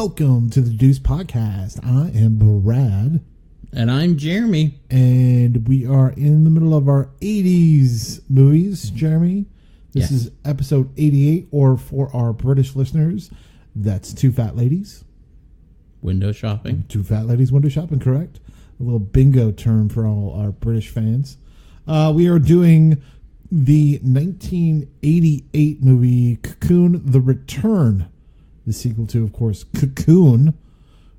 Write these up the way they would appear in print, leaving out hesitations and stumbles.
Welcome to the Deuce Podcast. I am Brad. And I'm Jeremy. And we are in the middle of our 80s movies, Jeremy. This is episode 88, or for our British listeners, that's Two Fat Ladies. Window shopping. Two Fat Ladies window shopping, correct. A little bingo term for all our British fans. We are doing the 1988 movie Cocoon, The Return. The sequel to, of course, Cocoon,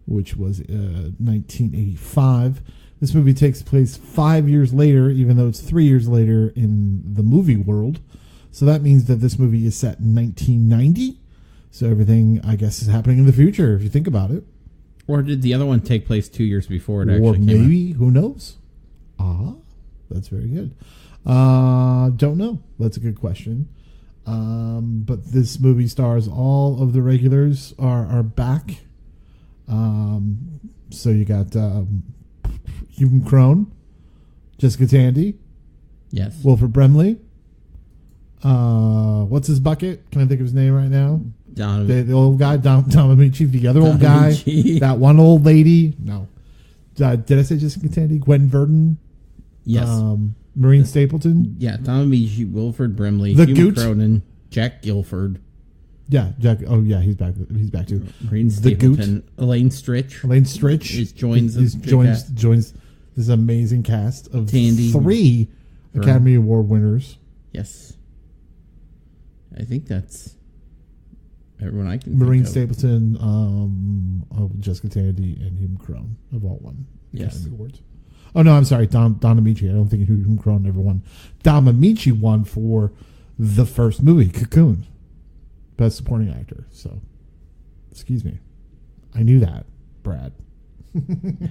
which was 1985. This movie takes place 5 years later, even though it's 3 years later in the movie world. So that means that this movie is set in 1990. So everything, I guess, is happening in the future, if you think about it. Or did the other one take place 2 years before it actually Or came out? maybe, who knows? That's very good. Don't know. That's a good question. But this movie stars all of the regulars are back. So you got Hugh Crone, Jessica Tandy, Yes. Wilford Brimley. What's his bucket? Can I think of his name right now? The old guy, Tom Amici. The other old guy, that one old lady. No, did I say Jessica Tandy? Gwen Verdon. Yes. Maureen Stapleton. Yeah, Tom Amici, Wilford Brimley, The Hugh Goot. Cronin, Jack Guilford. Yeah, Jack. Oh yeah, he's back. He's back too. Maureen The Goot. Stapleton, Elaine Stritch. Elaine Stritch joins this amazing cast of Tandy. 3 Academy Award winners. Yes. I think that's everyone I can Maureen think of. Stapleton, Jessica Tandy, and Hugh Crone have all won Yes. Academy Awards. Oh no, I'm sorry, Don Amici. I don't think Hugh Crone ever won. Don Amici won for the first movie, Cocoon, Best Supporting Actor. So, excuse me, I knew that, Brad.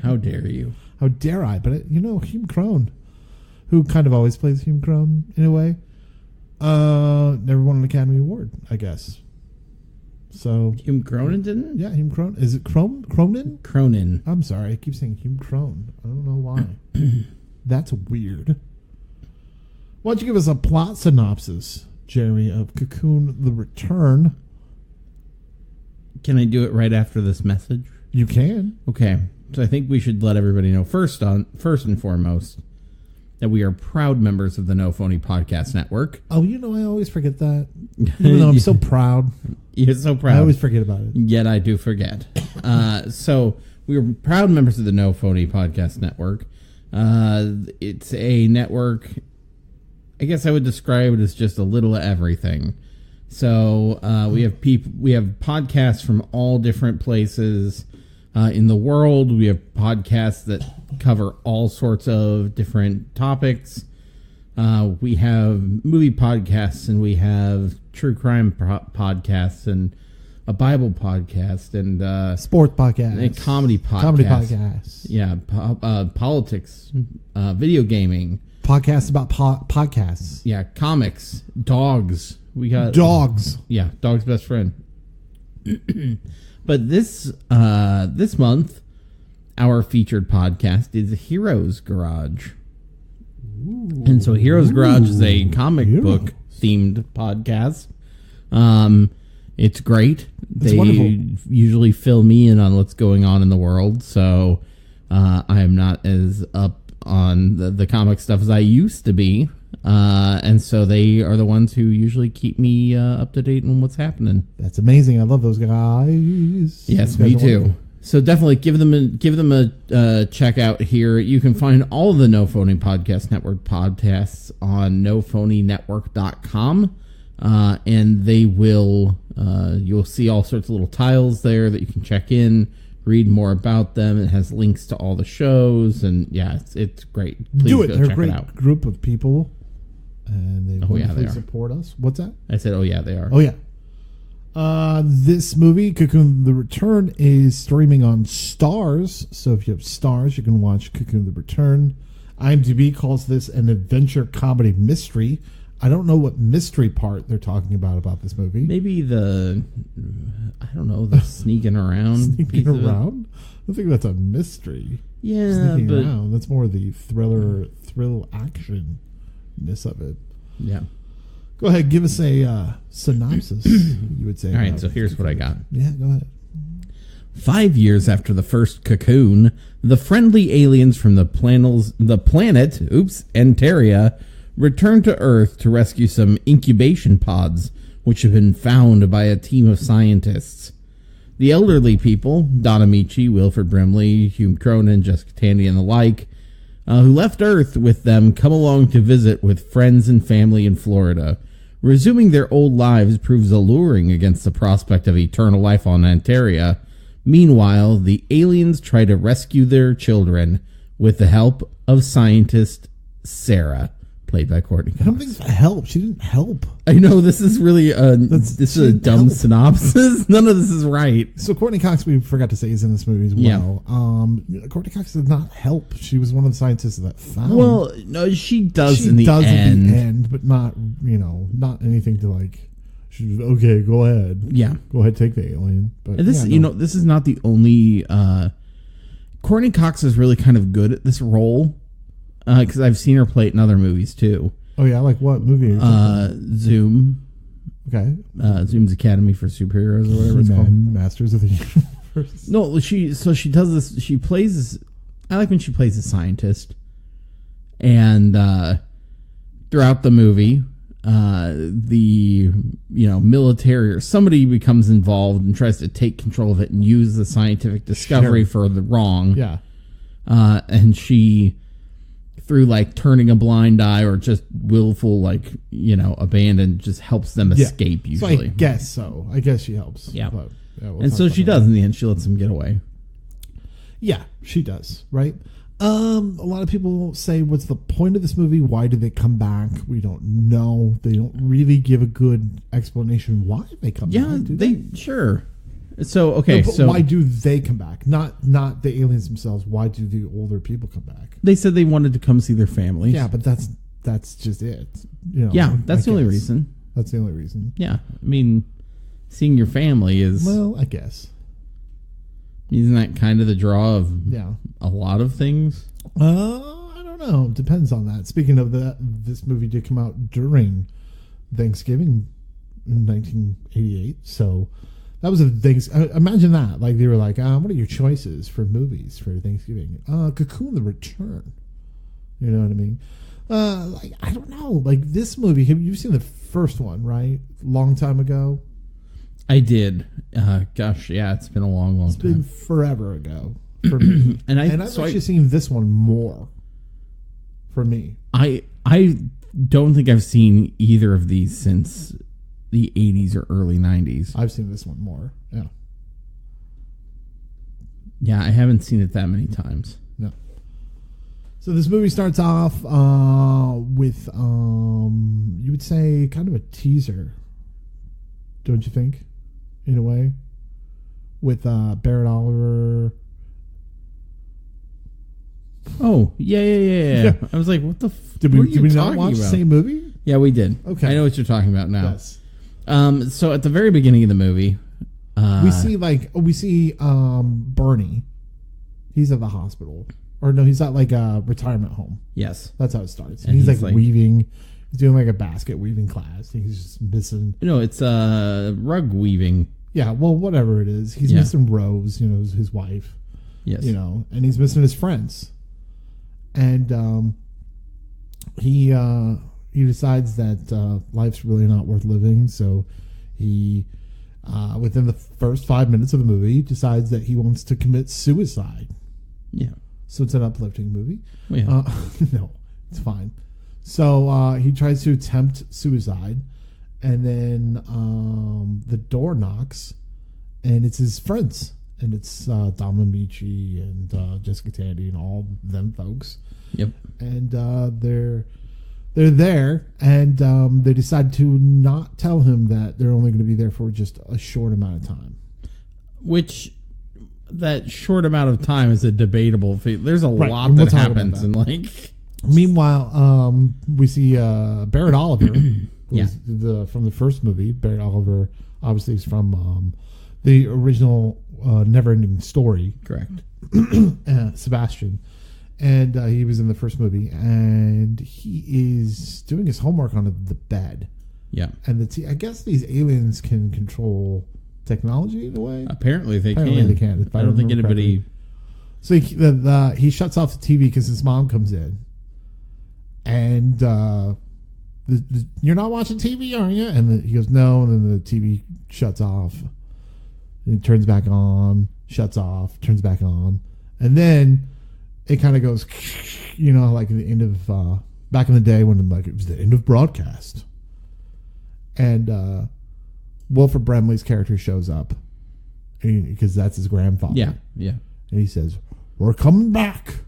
How dare you? How dare I? But Hugh Crone, who kind of always plays Hugh Crone in a way, never won an Academy Award, I guess. So Hugh Cronin didn't? yeah, Hugh Crone. Is it Cronin? Cronin. I'm sorry, I keep saying Hugh Crone. I don't know why. That's weird. Why don't you give us a plot synopsis, Jeremy, of Cocoon: The Return? Can I do it right after this message? You can. Okay, so I think we should let everybody know first and foremost that we are proud members of the No Phony Podcast Network. Oh, I always forget that. Even though I'm so proud. You're so proud. I always forget about it. Yet I do forget. So we are proud members of the No Phony Podcast Network. It's a network, I guess I would describe it as just a little of everything. So we have podcasts from all different places in the world. We have podcasts that cover all sorts of different topics. We have movie podcasts, and we have true crime podcasts, and a Bible podcast, and Sports podcast. and comedy podcasts. Comedy podcasts. Yeah, politics, video gaming. Podcasts about podcasts. Yeah, comics, dogs. We got Dogs. Yeah, dog's best friend. But this month, our featured podcast is Heroes Garage. Ooh. And so Heroes Garage is a comic book themed podcast. It's great. They wonderful. usually fill me in on what's going on in the world, so I am not as up on the comic stuff as I used to be. And so they are the ones who usually keep me up to date on what's happening. That's amazing. I love those guys. Yes, Those me guys are too. wonderful. So definitely give them a check out here. You can find all of the No Phony Podcast Network podcasts on nophonynetwork.com. And they will, you'll see all sorts of little tiles there that you can check in, read more about them. It has links to all the shows, and yeah, it's great. Please Do it. go They're a check great it out. group of people, and they wonderfully they are. support us. What's that? I said, oh yeah, they are. Oh yeah. This movie, Cocoon: The Return, is streaming on Stars. So if you have Stars, you can watch Cocoon: The Return. IMDb calls this an adventure comedy mystery. I don't know what mystery part they're talking about this movie. Maybe the sneaking around. Sneaking around? I think that's a mystery. Yeah, Sneaking but around. That's more the thrill action-ness of it. yeah. Go ahead, give us a synopsis, you would say. All right, so here's what I got. Yeah, go ahead. 5 years after the first Cocoon, the friendly aliens from the planet Antaria return to Earth to rescue some incubation pods, which have been found by a team of scientists. The elderly people, Don Amici, Wilford Brimley, Hugh Cronin, Jessica Tandy, and the like, who left Earth with them, come along to visit with friends and family in Florida. Resuming their old lives proves alluring against the prospect of eternal life on Antaria. Meanwhile, the aliens try to rescue their children with the help of scientist Sarah, played by Courtney Cox. I don't think that helped. She didn't help. I know this is really a dumb synopsis. None of this is right. So Courtney Cox, we forgot to say, is in this movie as well. Yeah. Courtney Cox did not help. She was one of the scientists that found. Well, no, she does in the end, but not not anything to like. She's okay. Go ahead. Yeah, go ahead. Take the alien. But and this, this is not the only. Courtney Cox is really kind of good at this role because I've seen her play it in other movies too. Oh yeah, like what movie? Zoom. Okay. Zoom's Academy for Superheroes or whatever it's called. Masters of the Universe. No, she does this. She plays this. I like when she plays a scientist, and throughout the movie, the military or somebody becomes involved and tries to take control of it and use the scientific discovery for the wrong. Yeah. And she, through like turning a blind eye or just willful abandon, just helps them escape usually. So I guess so. I guess she helps. Yeah. But, and so she does in the end. She lets them get away. Yeah, she does. Right. A lot of people say, what's the point of this movie? Why did they come back? We don't know. They don't really give a good explanation why they come back. Yeah, they sure. So, okay. No, but why do they come back? Not the aliens themselves. Why do the older people come back? They said they wanted to come see their families. Yeah, but that's just it. Yeah, that's the only reason. That's the only reason. Yeah. I mean, seeing your family is... Well, I guess. Isn't that kind of the draw of a lot of things? I don't know. Depends on that. Speaking of that, this movie did come out during Thanksgiving in 1988. So that was a thing. Imagine that. Like they were like, what are your choices for movies for Thanksgiving? Cocoon: The Return. You know what I mean? I don't know. Like this movie, you've seen the first one, right? Long time ago. I did. Gosh, yeah, it's been a long time. It's been forever ago for me. and I've actually seen this one more for me. I don't think I've seen either of these since the 80s or early 90s. I've seen this one more, yeah. Yeah, I haven't seen it that many times. No. So this movie starts off with, you would say, kind of a teaser, don't you think? In a way, with Barrett Oliver. Oh yeah. I was like, what the? Did we not watch the same movie? Yeah, we did. Okay, I know what you're talking about now. Yes. So at the very beginning of the movie, we see Bernie. He's at the hospital, or no, he's at like a retirement home. Yes, that's how it starts. And he's like weaving. He's doing like a basket weaving class. He's just missing. No, it's rug weaving. Yeah, well, whatever it is, he's missing Rose. His wife. Yes. And he's missing his friends. And he decides that life's really not worth living. So he, within the first 5 minutes of the movie, decides that he wants to commit suicide. Yeah. So it's an uplifting movie. Yeah. No, it's fine. So he tries to attempt suicide, and then the door knocks, and it's his friends, and it's Dom Amici and Jessica Tandy and all them folks. Yep. And they're there, and they decide to not tell him that they're only going to be there for just a short amount of time. Which, that short amount of time is a debatable thing. There's a lot that happens, and like. Meanwhile, we see Barrett Oliver, from the first movie. Barrett Oliver, obviously, is from the original Neverending Story. Correct. Sebastian, and he was in the first movie, and he is doing his homework on the bed. Yeah, and I guess these aliens can control technology in a way. Apparently they They can. I don't think anybody. So he shuts off the TV because his mom comes in, and you're not watching TV, are you? And he goes, no. And then the TV shuts off. And it turns back on, shuts off, turns back on, and then it kind of goes, like at the end of back in the day when it was the end of broadcast, and Wilford Brimley's character shows up because that's his grandfather. Yeah. And he says, "We're coming back."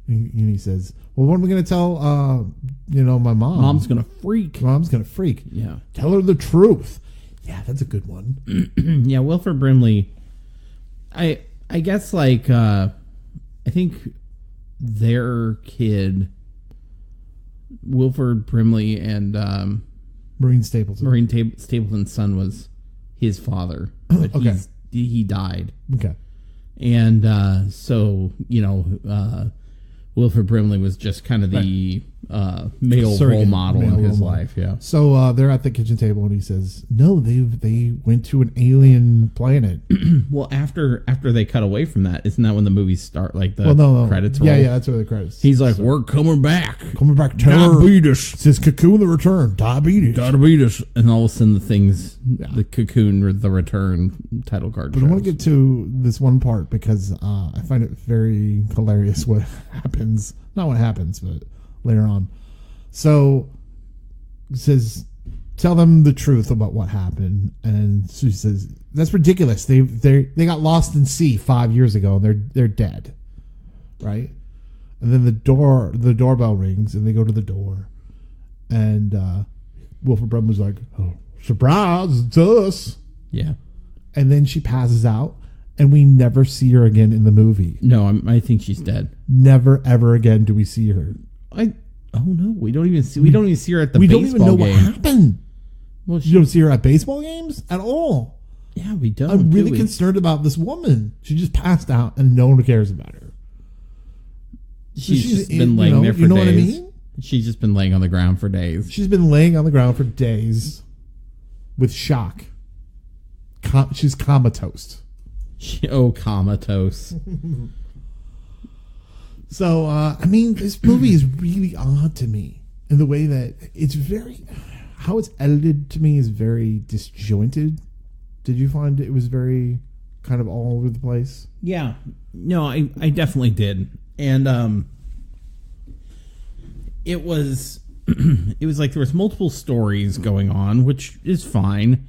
And he says, "Well, what am I going to tell? My mom. Mom's gonna freak. Mom's gonna freak. Yeah. Tell her the truth." Yeah, that's a good one. Yeah, Wilford Brimley. I guess I think their kid, Wilford Brimley, and Maureen Stapleton's son was his father, but Okay. he died, Okay. and Wilford Brimley was just kind of the male Surrogate role model male in his role model. life. Yeah. So they're at the kitchen table, and he says, "No, they went to an alien planet." Well, after they cut away from that, isn't that when the movies start? Like the No. credits roll? Yeah, that's where the credits. He's like, "We're coming back. Coming back. Tell her. Diabetes. It says Cocoon the Return. Diabetes. Diabetes." And all of a sudden, the Cocoon or the Return title card. But I want to get to this one part because I find it very hilarious what happens. Not what happens, but later on. So it says, "Tell them the truth about what happened." And she says, "That's ridiculous. They got lost in sea 5 years ago, and they're dead, right?" And then the doorbell rings, and they go to the door, and Wilford Brimley's like, "Oh, surprise! It's us." Yeah. And then she passes out, and we never see her again in the movie. No, I think she's dead. Never ever again do we see her. Oh no, we don't even see her at the We baseball don't even know game. what happened. Well, You don't see her at baseball games at all. yeah, we don't. I'm really do we? concerned about this woman. She just passed out, and no one cares about her. She's she's just in- been laying there for you know what I days. mean? She's just been laying on the ground for days. She's been laying on the ground for days with shock. She's comatose. Comatose. So, this movie is really odd to me in the way that how it's edited to me is very disjointed. Did you find it was very kind of all over the place? Yeah. No, I definitely did. And it was it was like there was multiple stories going on, which is fine.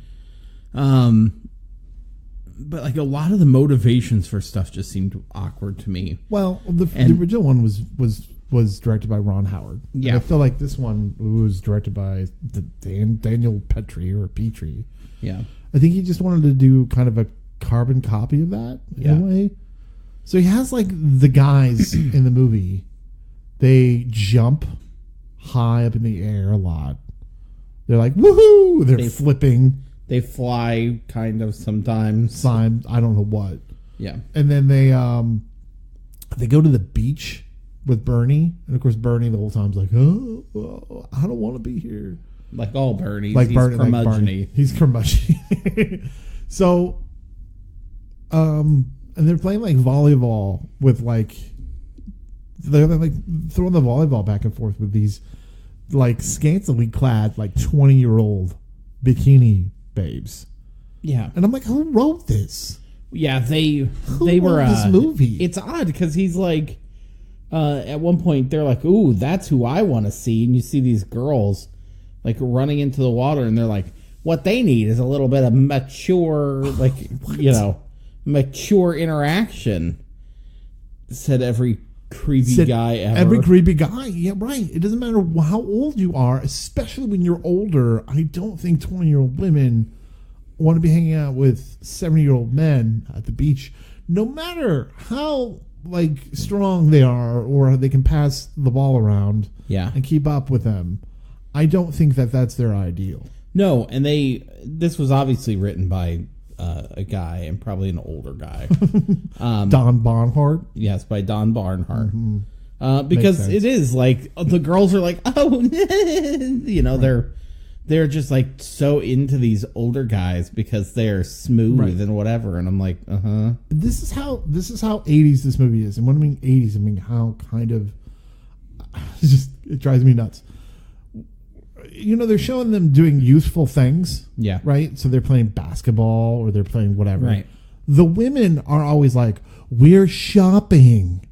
But like a lot of the motivations for stuff just seemed awkward to me. Well, the original one was directed by Ron Howard. Yeah. And I feel like this one was directed by Daniel Petrie. Yeah. I think he just wanted to do kind of a carbon copy of that in a way. So he has like the guys in the movie, they jump high up in the air a lot. They're like, woohoo! They're flipping. They fly kind of sometimes. I don't know what. Yeah. And then they go to the beach with Bernie, and of course Bernie the whole time's like, oh, I don't want to be here. Like all Bernies. Like he's Bernie, curmudgeon-y. He's curmudgeon. So, and they're playing like volleyball with they're like throwing the volleyball back and forth with these like scantily clad 20-year-old bikini babes. Yeah. And I'm like, who wrote this? Yeah, they Who were wrote this movie. It's odd because he's like at one point they're like, "Ooh, that's who I want to see," and you see these girls like running into the water, and they're like, "What they need is a little bit of mature, mature interaction." Said every creepy guy ever. Every creepy guy. Yeah, right. It doesn't matter how old you are, especially when you're older. I don't think 20-year-old women want to be hanging out with 70-year-old men at the beach, no matter how strong they are or they can pass the ball around and keep up with them. I don't think that that's their ideal. No, and this was obviously written by a guy, and probably an older guy. Don Barnhart? Yes, by Don Barnhart. Mm-hmm. Because it is like, the girls are like, oh, they're they're just like so into these older guys because they're smooth and whatever. And I'm like, This is how 80s this movie is. And when I mean 80s, I mean how kind of it drives me nuts. You know, they're showing them doing youthful things. Yeah. Right? So they're playing basketball or they're playing whatever. Right. The women are always like, we're shopping.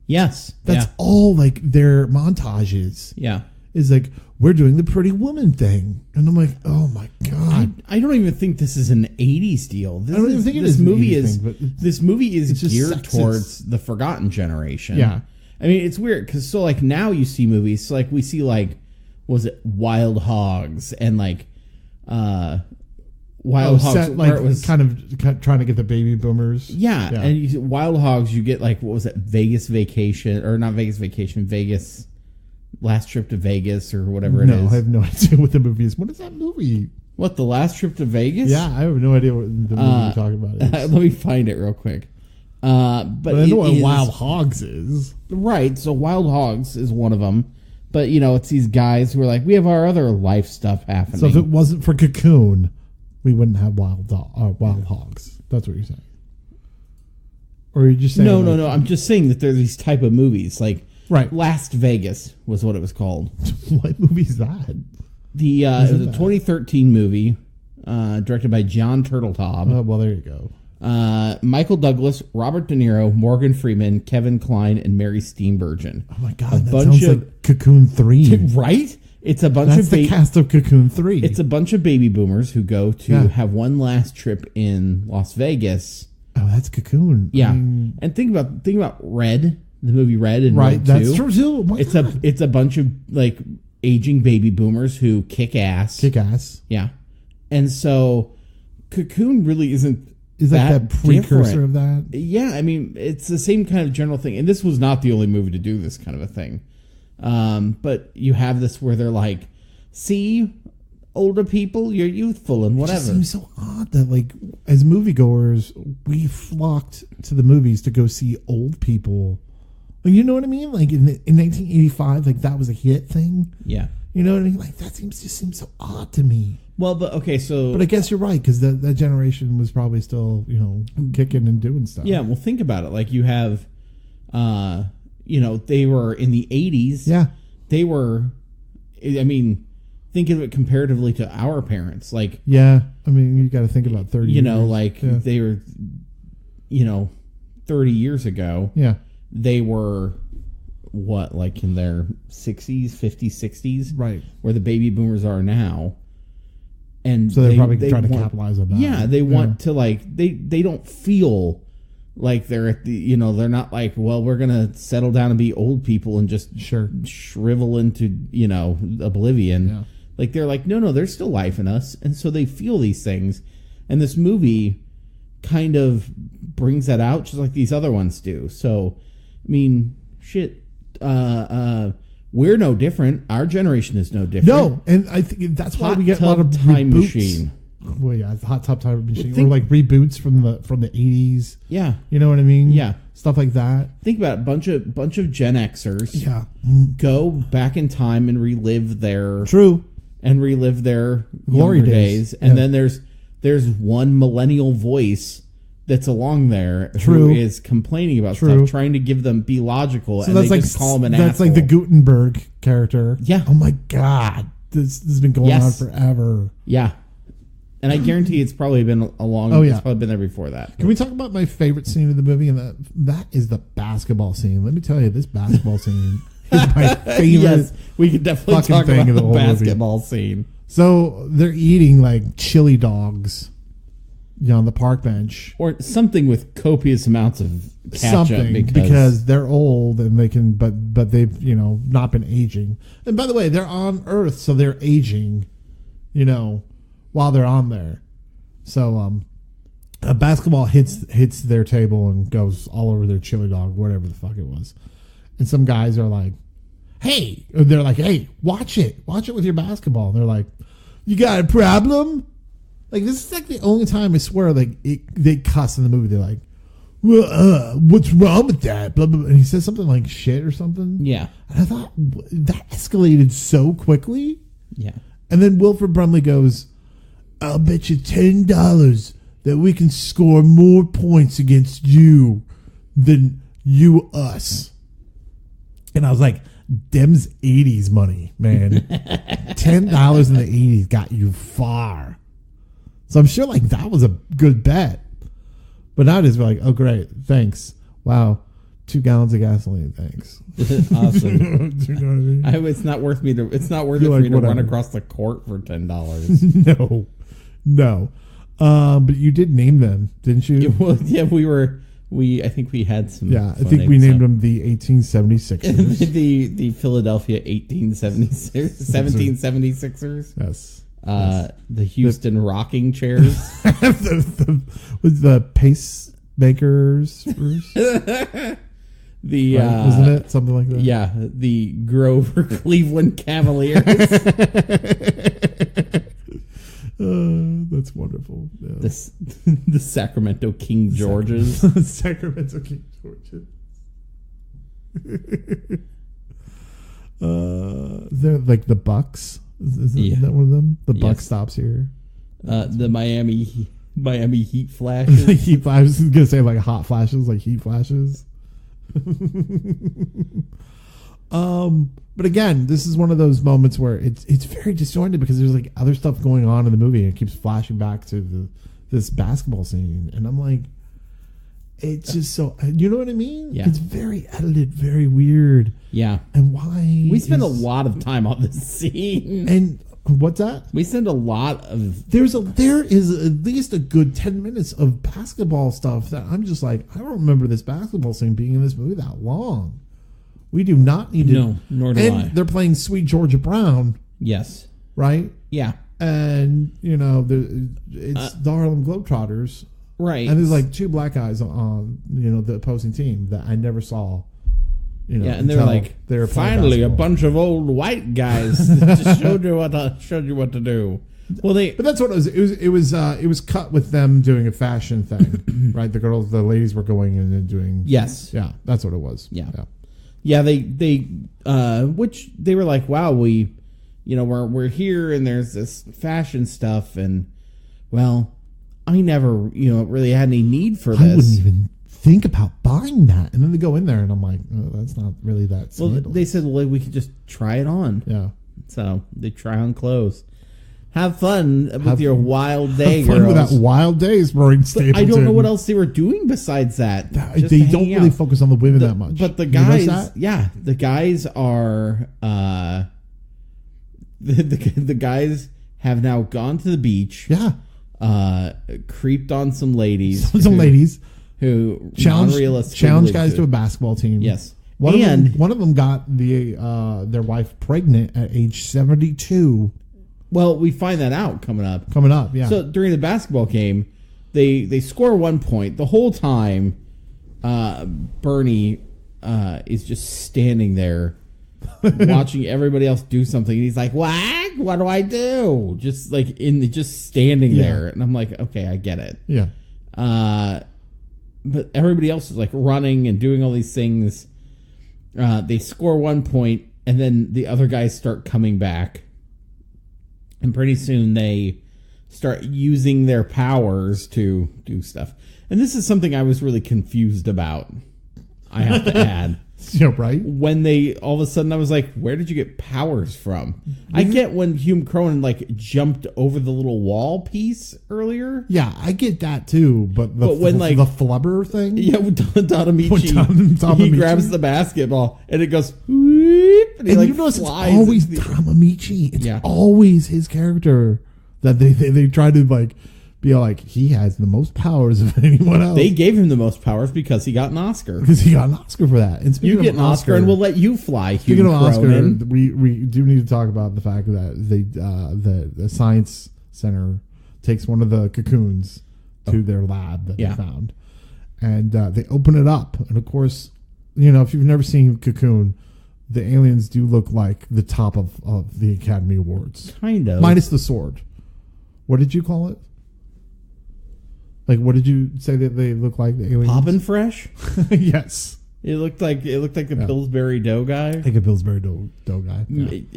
Yes. That's all like their montages. Yeah. Is like, we're doing the Pretty Woman thing. And I'm like, oh my God. I don't even think this is an 80s deal. I don't even think it is an 80s thing, but this movie is geared sexist towards the forgotten generation. Yeah. I mean, it's weird because so like now you see movies, so like we see like, was it Wild Hogs and like Wild Hogs set, like, it was kind of trying to get the baby boomers. Yeah. And you see Wild Hogs, you get like, what was it, Vegas Vacation, or not Vegas Vacation, Vegas Last Trip to Vegas or whatever it is. No, I have no idea what the movie is. What is that movie? What, The Last Trip to Vegas? Yeah, I have no idea what the movie you're talking about is. Let me find it real quick. But I know what Wild Hogs is. Right, so Wild Hogs is one of them. But, you know, it's these guys who are like, we have our other life stuff happening. So if it wasn't for Cocoon, we wouldn't have Wild Hogs. That's what you're saying. Or are you just saying... No. I'm just saying that there are these type of movies. Like, right. Last Vegas was what it was called. What movie is that? It was a 2013 movie directed by John Turteltaub. Oh, well, there you go. Michael Douglas, Robert De Niro, Morgan Freeman, Kevin Kline, and Mary Steenburgen. Oh my God, that sounds like Cocoon 3. Right? It's a bunch That's the cast of Cocoon 3. It's a bunch of baby boomers who go to have one last trip in Las Vegas. Oh, that's Cocoon. Yeah. And think about Red, the movie Red and right, Red that's 2. true too. It's a bunch of like aging baby boomers who kick ass. Kick ass. Yeah. And so Cocoon really isn't like that precursor different. Of that. Yeah, I mean, it's the same kind of general thing. And this was not the only movie to do this kind of a thing. But you have this where they're like, see, older people, you're youthful and whatever. It just seems so odd that, like, as moviegoers, we flocked to the movies to go see old people. Like, you know what I mean? Like, in 1985, like, that was a hit thing. Yeah. You know what I mean? Like, that just seems so odd to me. Well, but okay, so... But I guess you're right, because that generation was probably still, you know, kicking and doing stuff. Yeah, well, think about it. Like, you have, you know, they were in the 80s. Yeah. They were, I mean, think of it comparatively to our parents. Like... Yeah, I mean, you got to think about 30 You years. know, like, they were, you know, 30 years ago. Yeah. They were... what, like in their 60s, 50s, 60s? Right. Where the baby boomers are now. And so they're probably trying to capitalize on that. Yeah, they want to, like, they don't feel like they're at the, you know, they're not like, well, we're going to settle down and be old people and just shrivel into, you know, oblivion. Yeah. Like, they're like, no, there's still life in us. And so they feel these things. And this movie kind of brings that out just like these other ones do. So, I mean, shit. We're no different. Our generation is no different. No, and I think that's why we get a lot of Time reboots. Machine. Well, yeah, Hot Tub Time Machine, or like reboots from the 80s. Yeah, you know what I mean. Yeah, stuff like that. Think about it, bunch of Gen Xers. Yeah, go back in time and relive their glory days, and then there's one millennial voice that's along there True. who is complaining about stuff, trying to give them be logical, and that's they like, just call him an that's asshole. like the Gutenberg character. Yeah. Oh my God, this has been going on forever. Yeah. And I guarantee it's probably been a long. Oh, yeah. It's probably been there before that. Can we talk about my favorite scene of the movie? And that is the basketball scene. Let me tell you, this basketball scene is my favorite. Yes, we could definitely talk about the whole basketball scene. So they're eating like chili dogs, you know, on the park bench, or something with copious amounts of ketchup, because they're old and they can, but they've, you know, not been aging. And by the way, they're on Earth, so they're aging, you know, while they're on there. So a basketball hits their table and goes all over their chili dog, whatever the fuck it was. And some guys are like, hey, or they're like, hey, watch it with your basketball. And they're like, you got a problem? Like, this is like the only time I swear, like, they cuss in the movie. They're like, well, what's wrong with that? Blah, blah, blah. And he says something like shit or something. Yeah. And I thought that escalated so quickly. Yeah. And then Wilford Brimley goes, I'll bet you $10 that we can score more points against you than you us. And I was like, Dem's 80s money, man. $10 in the 80s got you far. So I'm sure like that was a good bet. But nowadays we're like, oh great, thanks. Wow. 2 gallons of gasoline, thanks. Awesome. Do you know what I mean? It's not worth it for You're me to whatever. run across the court for $10. No. But you did name them, didn't you? Well, yeah, I think we had some. Yeah, I think we named them the 1876ers. the Philadelphia 1776ers. Yes. The Houston rocking chairs. With the pacemakers. The right, wasn't it something like that? Yeah, the Grover Cleveland Cavaliers. That's wonderful. Yeah. The Sacramento King Georges. Sacramento King Georges. They're like the Bucks. Is that one of them? The Buck stops here. The Miami Heat Flashes. Heat flashes. I was gonna say like hot flashes, like heat flashes. But again, this is one of those moments where it's very disjointed because there's like other stuff going on in the movie and it keeps flashing back to this basketball scene, and I'm like, it's just so, you know what I mean? Yeah. It's very edited, very weird. Yeah. And why we spend a lot of time on this scene. And what's that? We spend a lot of there is at least a good 10 minutes of basketball stuff that I'm just like, I don't remember this basketball scene being in this movie that long. We do not need to. No, nor do I. They're playing Sweet Georgia Brown. Yes. Right? Yeah. And, you know, it's the Harlem Globetrotters. Right. And there's like 2 black guys on, you know, the opposing team that I never saw. You know, yeah, and they're like, finally, a bunch of old white guys that just showed you what to do. Well, but that's what it was. It was cut with them doing a fashion thing, right? The ladies were going in and doing. Yes. Yeah, that's what it was. Yeah. They which they were like, wow, we're here and there's this fashion stuff, and well, I never really had any need for this. I wouldn't even think about buying that. And then they go in there and I'm like, oh, that's not really that scandalous. Well, they said, well, we could just try it on. Yeah. So they try on clothes. Have fun with your wild day, have fun girls. with that wild days, Maureen Stapleton. I don't know what else they were doing besides that. They don't really focus on the women that much. But the guys, the guys are the guys have now gone to the beach. Yeah. Creeped on some ladies. Some ladies who challenge guys to a basketball team. Yes. One of them got their wife pregnant at age 72. Well, we find that out coming up. Yeah. So during the basketball game, they score 1 point. The whole time, Bernie is just standing there watching everybody else do something. And he's like, what? What do I do? Just like just standing there. And I'm like, okay, I get it. Yeah. But everybody else is like running and doing all these things. They score 1 point, and then the other guys start coming back. And pretty soon they start using their powers to do stuff. And this is something I was really confused about, I have to add. Yeah, right? When they, all of a sudden, I was like, where did you get powers from? I get when Hume Cronin, jumped over the little wall piece earlier. Yeah, I get that too. But the flubber thing? Yeah, with Don Amici, he grabs the basketball, and it goes, whoop, and he you notice flies. It's always Don Amici. It's always his character that they try to, be like, he has the most powers of anyone else. They gave him the most powers because he got an Oscar. Because he got an Oscar for that. And you get an Oscar, and we'll let you fly. Speaking of Oscar, we do need to talk about the fact that the Science Center takes one of the cocoons to their lab that they found. And they open it up. And of course, if you've never seen Cocoon, the aliens do look like the top of the Academy Awards. Kind of. Minus the sword. What did you call it? What did you say that they look like, the aliens? Poppin' fresh? Yes. It looked like the Pillsbury dough guy, like a Pillsbury dough guy,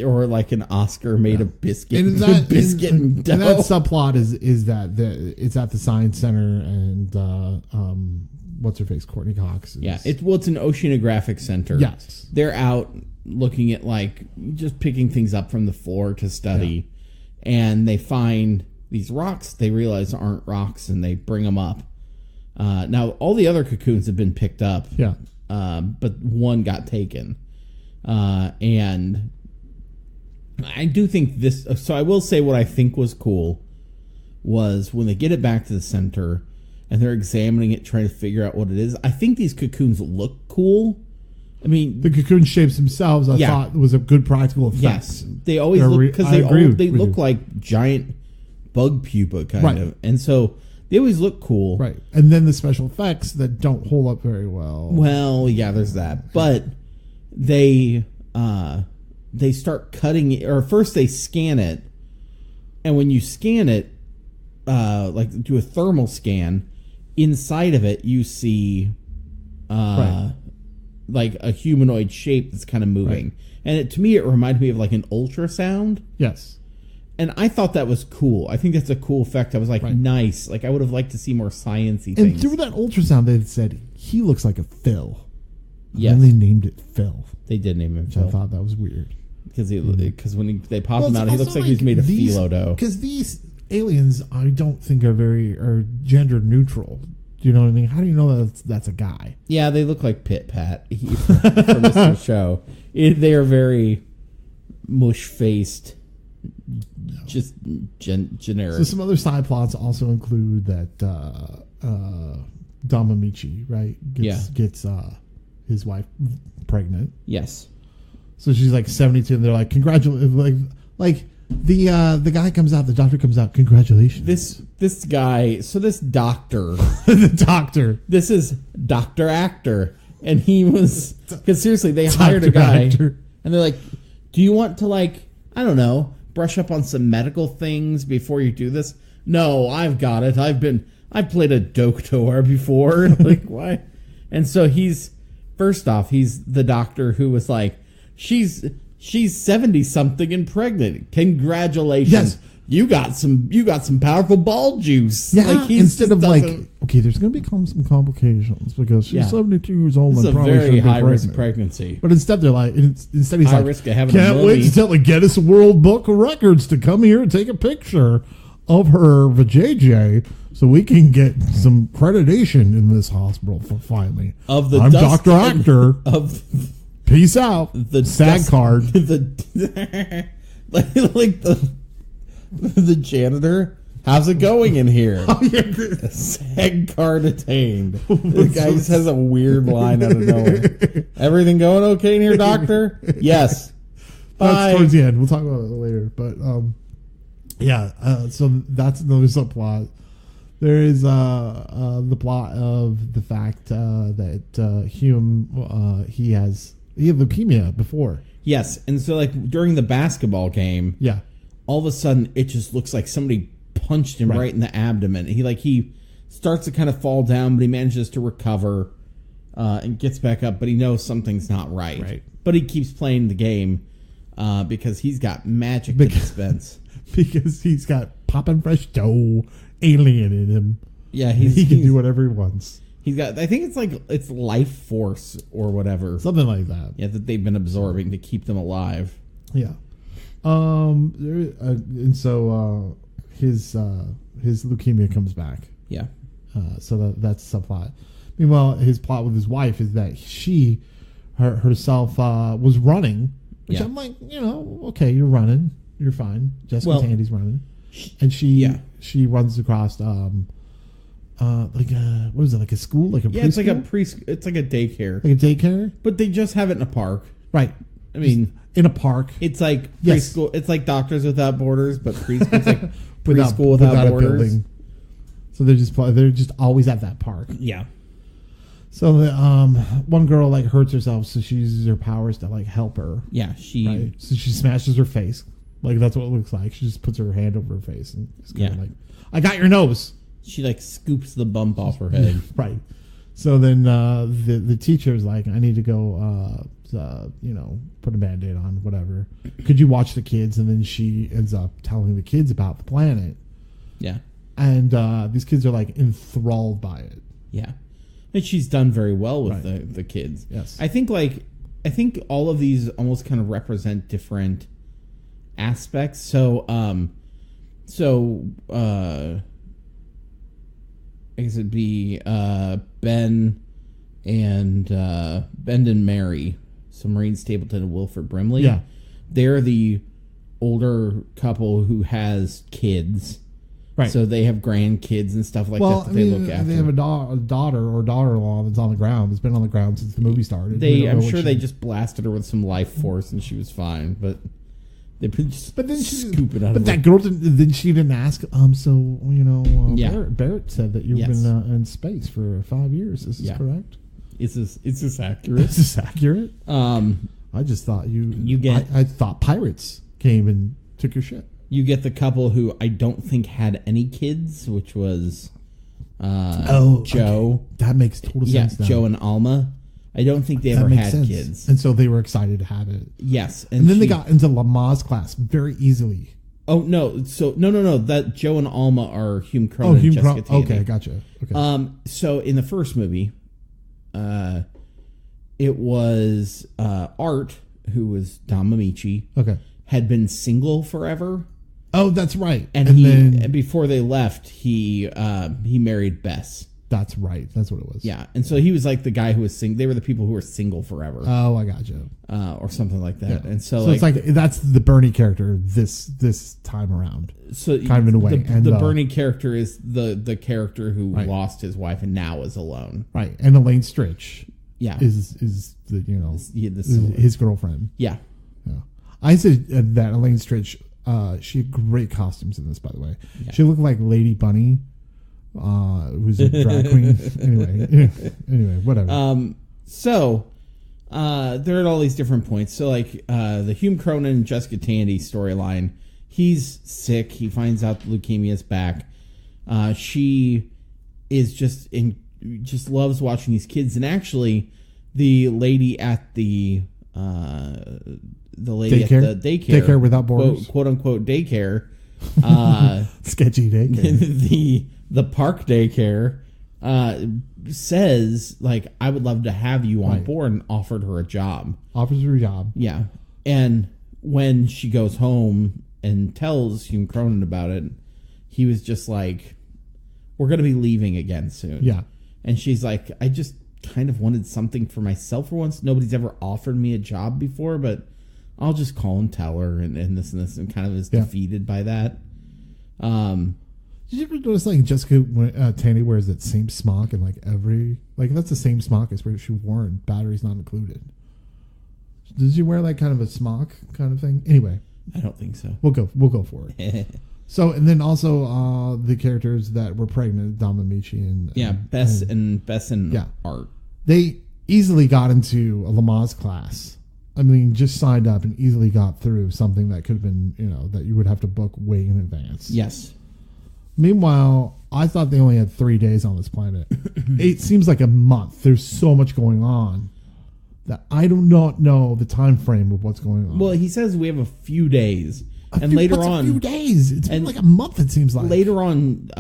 or like an Oscar made of biscuit, and that, biscuit and dough. And that subplot is that it's at the Science Center, and what's her face, Courtney Cox. It's an oceanographic center. Yes, they're out looking at like just picking things up from the floor to study, and they find these rocks they realize aren't rocks, and they bring them up. Now all the other cocoons have been picked up. Yeah. But one got taken. And I do think this... So I will say what I think was cool was when they get it back to the center and they're examining it, trying to figure out what it is. I think these cocoons look cool. I mean... The cocoon shapes themselves, I thought, was a good practical effect. Yes. They always look... Because they look like giant bug pupa, kind of. And so... They always look cool. Right. And then the special effects that don't hold up very well. Well, yeah, there's that. But they start cutting it, or first they scan it. And when you scan it, like do a thermal scan, inside of it you see like a humanoid shape that's kind of moving. Right. And to me it reminded me of like an ultrasound. Yes. And I thought that was cool. I think that's a cool effect. I was like, nice. Like, I would have liked to see more sciencey things. And through that ultrasound, they said, he looks like a Phil. Yes. And they named it Phil. They did name him Phil. I thought that was weird. Because when they pop him out, he looks like he's made of phyllo dough. Because these aliens, I don't think are gender neutral. Do you know what I mean? How do you know that's a guy? Yeah, they look like Pit Pat from Mr. Show. They are very mush-faced. Just generic. So some other side plots also include that Dom Amici, right, gets his wife pregnant. Yes. So she's like 72, and they're like, congratulations. Like the guy comes out, the doctor comes out, congratulations. This guy, so this doctor. The doctor. This is Dr. Actor. And he was, because seriously, they hired a guy. Actor. And they're like, do you want to, like, I don't know, brush up on some medical things before you do this? No, I've got it. I've played a doctor before. Like, why? And so he's the doctor who was like, she's 70 something and pregnant. Congratulations. Yes. You got some powerful ball juice. Yeah. Like instead of like, okay, there's going to become some complications because she's 72 years old. It's a very high risk pregnancy. But instead they're like, instead he's high like, risk of having can't wait to tell the Guinness World Book of Records to come here and take a picture of her vajayjay so we can get some accreditation in this hospital for finally. I'm Dr. Actor. Peace out. The SAG card. like the janitor. How's it going in here? Oh, yeah. SAG card attained. The guy just has a weird line out of nowhere. Everything going okay in here, doctor? Yes. Bye. That's towards the end. We'll talk about it later. But so that's another subplot. There is the plot of the fact that Hume he had leukemia before. Yes, and so like during the basketball game, all of a sudden it just looks like somebody punched him right in the abdomen. He starts to kind of fall down, but he manages to recover and gets back up, but he knows something's not right. Right. But he keeps playing the game because he's got magic to dispense. Because he's got poppin' fresh dough alien in him. Yeah, he can do whatever he wants. He's got, I think it's life force or whatever. Something like that. Yeah, that they've been absorbing to keep them alive. Yeah. And so his leukemia comes back. Yeah. So that's the subplot. Meanwhile, his plot with his wife is that she herself was running, which I'm like, okay, you're running, you're fine. Jessica Tandy's running, and she runs across what is it, like a school, like a preschool? It's like a daycare, but they just have it in a park, right? I mean, in a park, it's like preschool. It's like Doctors Without Borders, but preschool. It's like preschool without borders. Building. So they're just always at that park. Yeah. So the one girl like hurts herself, so she uses her powers to like help her. Yeah, so she smashes her face. Like that's what it looks like. She just puts her hand over her face and just kind of like, I got your nose. She like scoops the bump off her head. Right. So then the teacher's like, I need to go, put a Band-Aid on, whatever. Could you watch the kids? And then she ends up telling the kids about the planet. Yeah. And these kids are like enthralled by it. Yeah. And she's done very well with the kids. Yes. I think all of these almost kind of represent different aspects. So I guess it'd be Ben and Mary, so Maureen Stapleton and Wilford Brimley. Yeah. They're the older couple who has kids. Right. So they have grandkids and stuff like that they look after. They have a daughter or daughter-in-law that's on the ground. That's been on the ground since the movie started. I'm sure they just blasted her with some life force and she was fine, but they just scoop it out of her. But that girl she didn't ask, Barrett said that you've been in space for 5 years. Is this correct? Is this accurate? Is this accurate? I just thought I thought pirates came and took your ship. You get the couple who I don't think had any kids, which was Joe. Okay. That makes total sense. Yeah, Joe and Alma. I don't think they ever had kids. And so they were excited to have it. Yes. And then they got into Lamaze class very easily. Oh, no. So, no. That Joe and Alma are Hume Cronin and Jessica Tandy. Okay, gotcha. Okay. So in the first movie, it was Art, who was Don Mamici, had been single forever. Oh, that's right. And before they left, he married Bess. That's right. That's what it was. Yeah, and so he was like the guy who was single. They were the people who were single forever. Oh, I gotcha. Or something like that. Yeah. And so it's like that's the Bernie character this time around. So kind of in a way. The Bernie character is the character who lost his wife and now is alone. Right, and Elaine Stritch. Yeah, is his girlfriend. Yeah. I said that Elaine Stritch. She had great costumes in this, by the way. Yeah. She looked like Lady Bunny, who's a drag queen. Anyway, whatever. So they're at all these different points. So like the Hume Cronin and Jessica Tandy storyline, he's sick. He finds out leukemia's back. She is just loves watching these kids, and actually, the lady at the daycare? At the daycare without borders, quote unquote daycare, sketchy daycare, the park daycare, says like, I would love to have you on board, and offered her a job. Offers her a job. Yeah, and when she goes home and tells Hume Cronin about it, he was just like, "We're going to be leaving again soon." Yeah, and she's like, "I just kind of wanted something for myself for once. Nobody's ever offered me a job before, but I'll just call and tell her," and this and this, and kind of is defeated by that. Did you ever notice like Jessica Tandy wears that same smock and that's the same smock as where she wore and batteries not included? Did she wear like kind of a smock kind of thing? Anyway, I don't think so. We'll go for it. So, and then also the characters that were pregnant, Don Mamici and Bess and Art. They easily got into a Lamaze class. I mean, just signed up and easily got through something that could have been, that you would have to book way in advance. Yes. Meanwhile, I thought they only had 3 days on this planet. It seems like a month. There's so much going on that I do not know the time frame of what's going on. Well, he says we have a few days. Later on, a few days. It's been like a month, it seems like. Later on,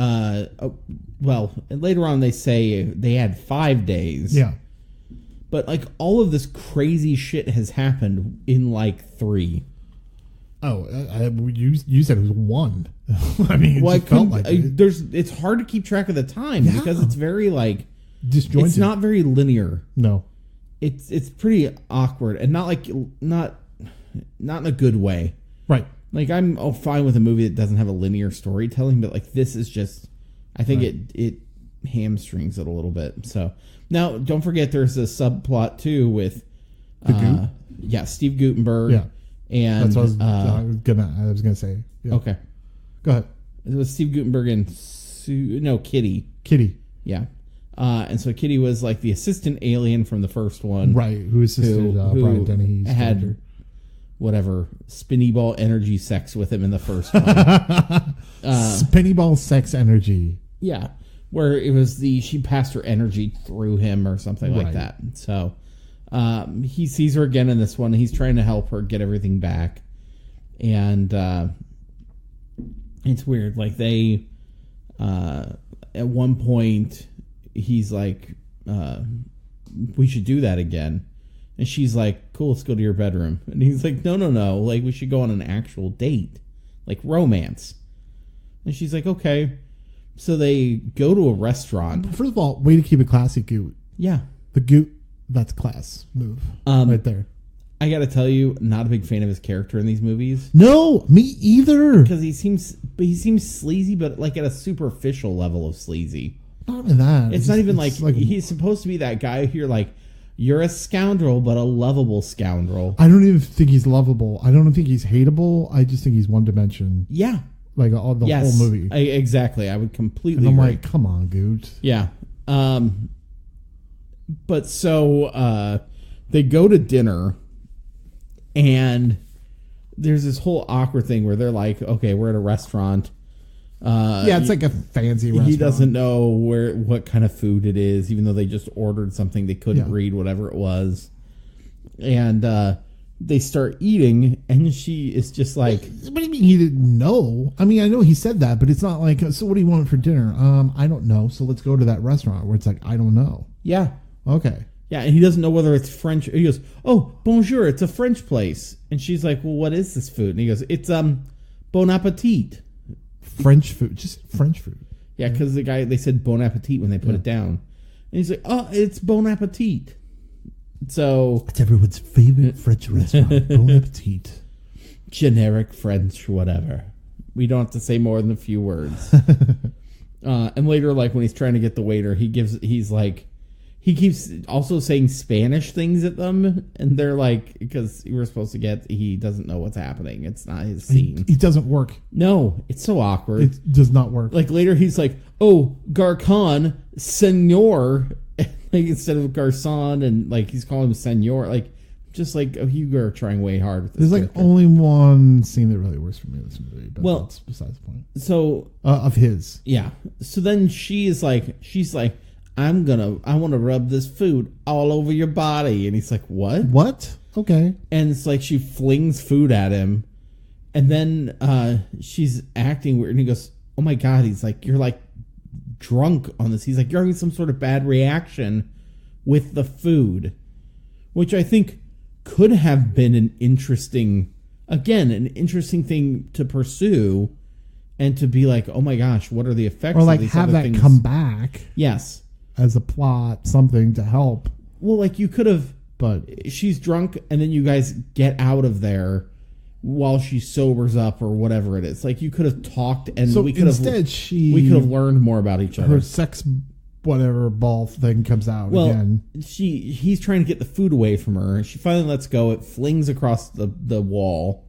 later on they say they had 5 days. Yeah. But like all of this crazy shit has happened in like 3. Oh, you said it was 1. I mean, it felt like it's hard to keep track of the time because it's very like disjointed. It's not very linear. No, it's pretty awkward and not in a good way. Right. Like I'm fine with a movie that doesn't have a linear storytelling, but like this is just, I think it hamstrings it a little bit. So now don't forget there's a subplot too with Steve Guttenberg. Yeah. And that's what I was gonna say. Yeah. Okay. Go ahead. It was Steve Guttenberg and Kitty. Kitty. Yeah. And so Kitty was like the assistant alien from the first one. Right. Who assisted Brian Dennehy's had character. Whatever spinny ball energy sex with him in the first one. Spinny ball sex energy. Yeah. where it was she passed her energy through him or something like that. So he sees her again in this one. He's trying to help her get everything back. And it's weird. Like they, at one point, he's like, we should do that again. And she's like, cool, let's go to your bedroom. And he's like, no. Like, we should go on an actual date. Like, romance. And she's like, okay. So they go to a restaurant. First of all, way to keep it classy, Goot. Yeah. The Goot, that's class move. Right there. I gotta tell you, not a big fan of his character in these movies. No, me either. Because he seems sleazy, but like at a superficial level of sleazy. Not even that. It's not even like he's supposed to be that guy who you're like, you're a scoundrel, but a lovable scoundrel. I don't even think he's lovable. I don't think he's hateable. I just think he's one dimension. Yeah. Like the whole movie. Exactly. I would completely and I'm agree. like, come on, Goot. Yeah. But so they go to dinner, and there's this whole awkward thing where they're like, okay, we're at a restaurant. Yeah, it's like a fancy restaurant. He doesn't know what kind of food it is, even though they just ordered something they couldn't read, whatever it was. And they start eating, and she is just like... What do you mean he didn't know? I mean, I know he said that, but it's not like, so what do you want for dinner? I don't know, so let's go to that restaurant, where it's like, I don't know. Yeah. Okay. Yeah, and he doesn't know whether it's French. He goes, oh, bonjour, it's a French place. And she's like, well, what is this food? And he goes, it's bon appetit. French food, just French food. Yeah, because they said bon appetit when they put it down. And he's like, oh, it's bon appetit. So it's everyone's favorite French restaurant, Bon Appetit. Generic French, whatever. We don't have to say more than a few words. And later, like when he's trying to get the waiter, he keeps also saying Spanish things at them, and they're like, because we're supposed to get, he doesn't know what's happening. It's not his scene. It doesn't work. No, it's so awkward. It does not work. Like later, he's like, oh, Garcon, Senor. Like instead of Garcon, and like he's calling him Senor, like just like you are trying way hard with this. There's like only one scene that really works for me in this movie, but that's besides the point. So of his, yeah. So then she's like, I want to rub this food all over your body, and he's like, what? What? Okay. And it's like she flings food at him, and then she's acting weird, and he goes, oh my god, he's like, you're like drunk on this. He's like, you're having some sort of bad reaction with the food, which I think could have been an interesting thing to pursue, and to be like, oh my gosh, what are the effects? Or like of these have other that things? come back. Yes, as a plot, something to help. Well, like you could have, but she's drunk, and then you guys get out of there while she sobers up or whatever it is. Like you could have talked, and so we could have learned more about each other. Her sex whatever ball thing comes out again. He's trying to get the food away from her. She finally lets go. It flings across the wall,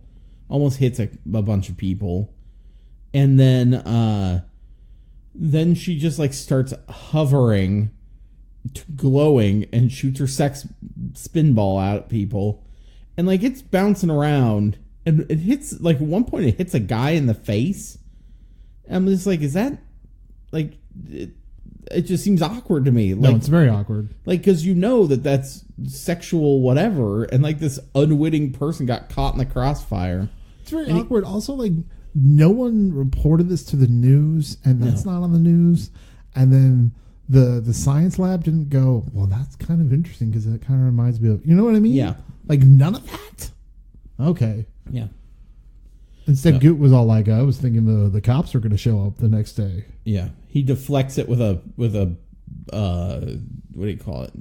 almost hits a bunch of people, and then she just like starts hovering, glowing, and shoots her sex spin ball out at people, and like it's bouncing around. And it hits, like, at one point it hits a guy in the face. And I'm just like, is that, like, it just seems awkward to me. Like, no, it's very awkward. Like, because you know that's sexual whatever, and, like, this unwitting person got caught in the crossfire. It's very awkward. Also, like, no one reported this to the news, and that's not on the news. And then the science lab didn't go, well, that's kind of interesting, because it kind of reminds me of, you know what I mean? Yeah. Like, none of that? Okay. Yeah. Instead, Goot was all like, I was thinking the cops were going to show up the next day. Yeah. He deflects it with a what do you call it?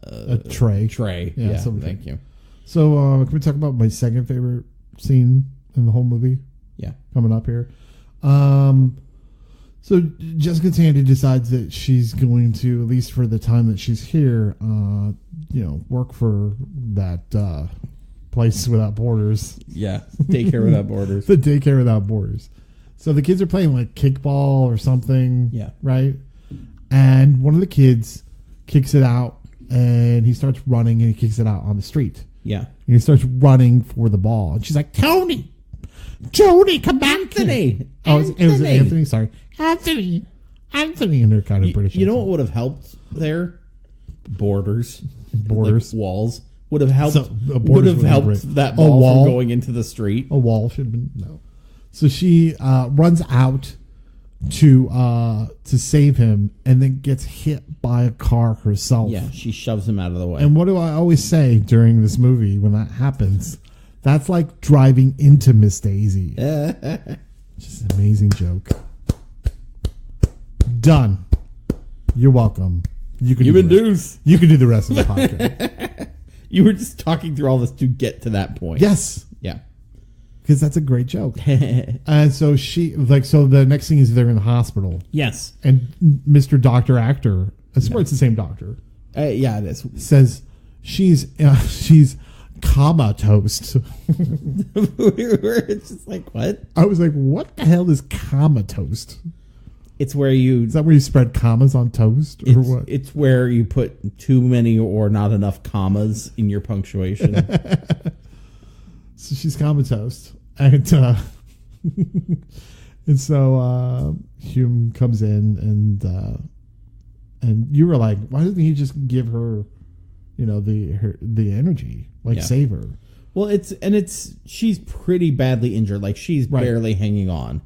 A tray. Tray. Yeah. Thank you. So, can we talk about my second favorite scene in the whole movie? Yeah. Coming up here. So Jessica Tandy decides that she's going to, at least for the time that she's here, work for that place without borders. Yeah, daycare without borders. The daycare without borders. So the kids are playing like kickball or something. Yeah. Right? And one of the kids kicks it out, and he starts running, and he kicks it out on the street. Yeah. And he starts running for the ball. And she's like, Tony, come back. Anthony. Oh, it was Anthony. Sorry. Anthony. Anthony in her kind of British. You know what would have helped there? Borders. Borders. Like walls. Would have helped. Would have helped that ball wall from going into the street. A wall should have been no. So she runs out to save him, and then gets hit by a car herself. Yeah, she shoves him out of the way. And what do I always say during this movie when that happens? That's like driving into Miss Daisy. Just an amazing joke. Done. You're welcome. You can. You can do the rest of the podcast. You were just talking through all this to get to that point. Yes. Yeah. Because that's a great joke. And so so the next thing is they're in the hospital. Yes. And Mr. Dr. Actor, I swear it's the same doctor. Yeah, it is. Says she's comatose. It's just like, what? I was like, what the hell is comatose? It's where you... Is that where you spread commas on toast or what? It's where you put too many or not enough commas in your punctuation. So she's comatose. And and so Hume comes in and you were like, why doesn't he just give her, the energy, save her? Well, she's pretty badly injured. Like she's barely hanging on.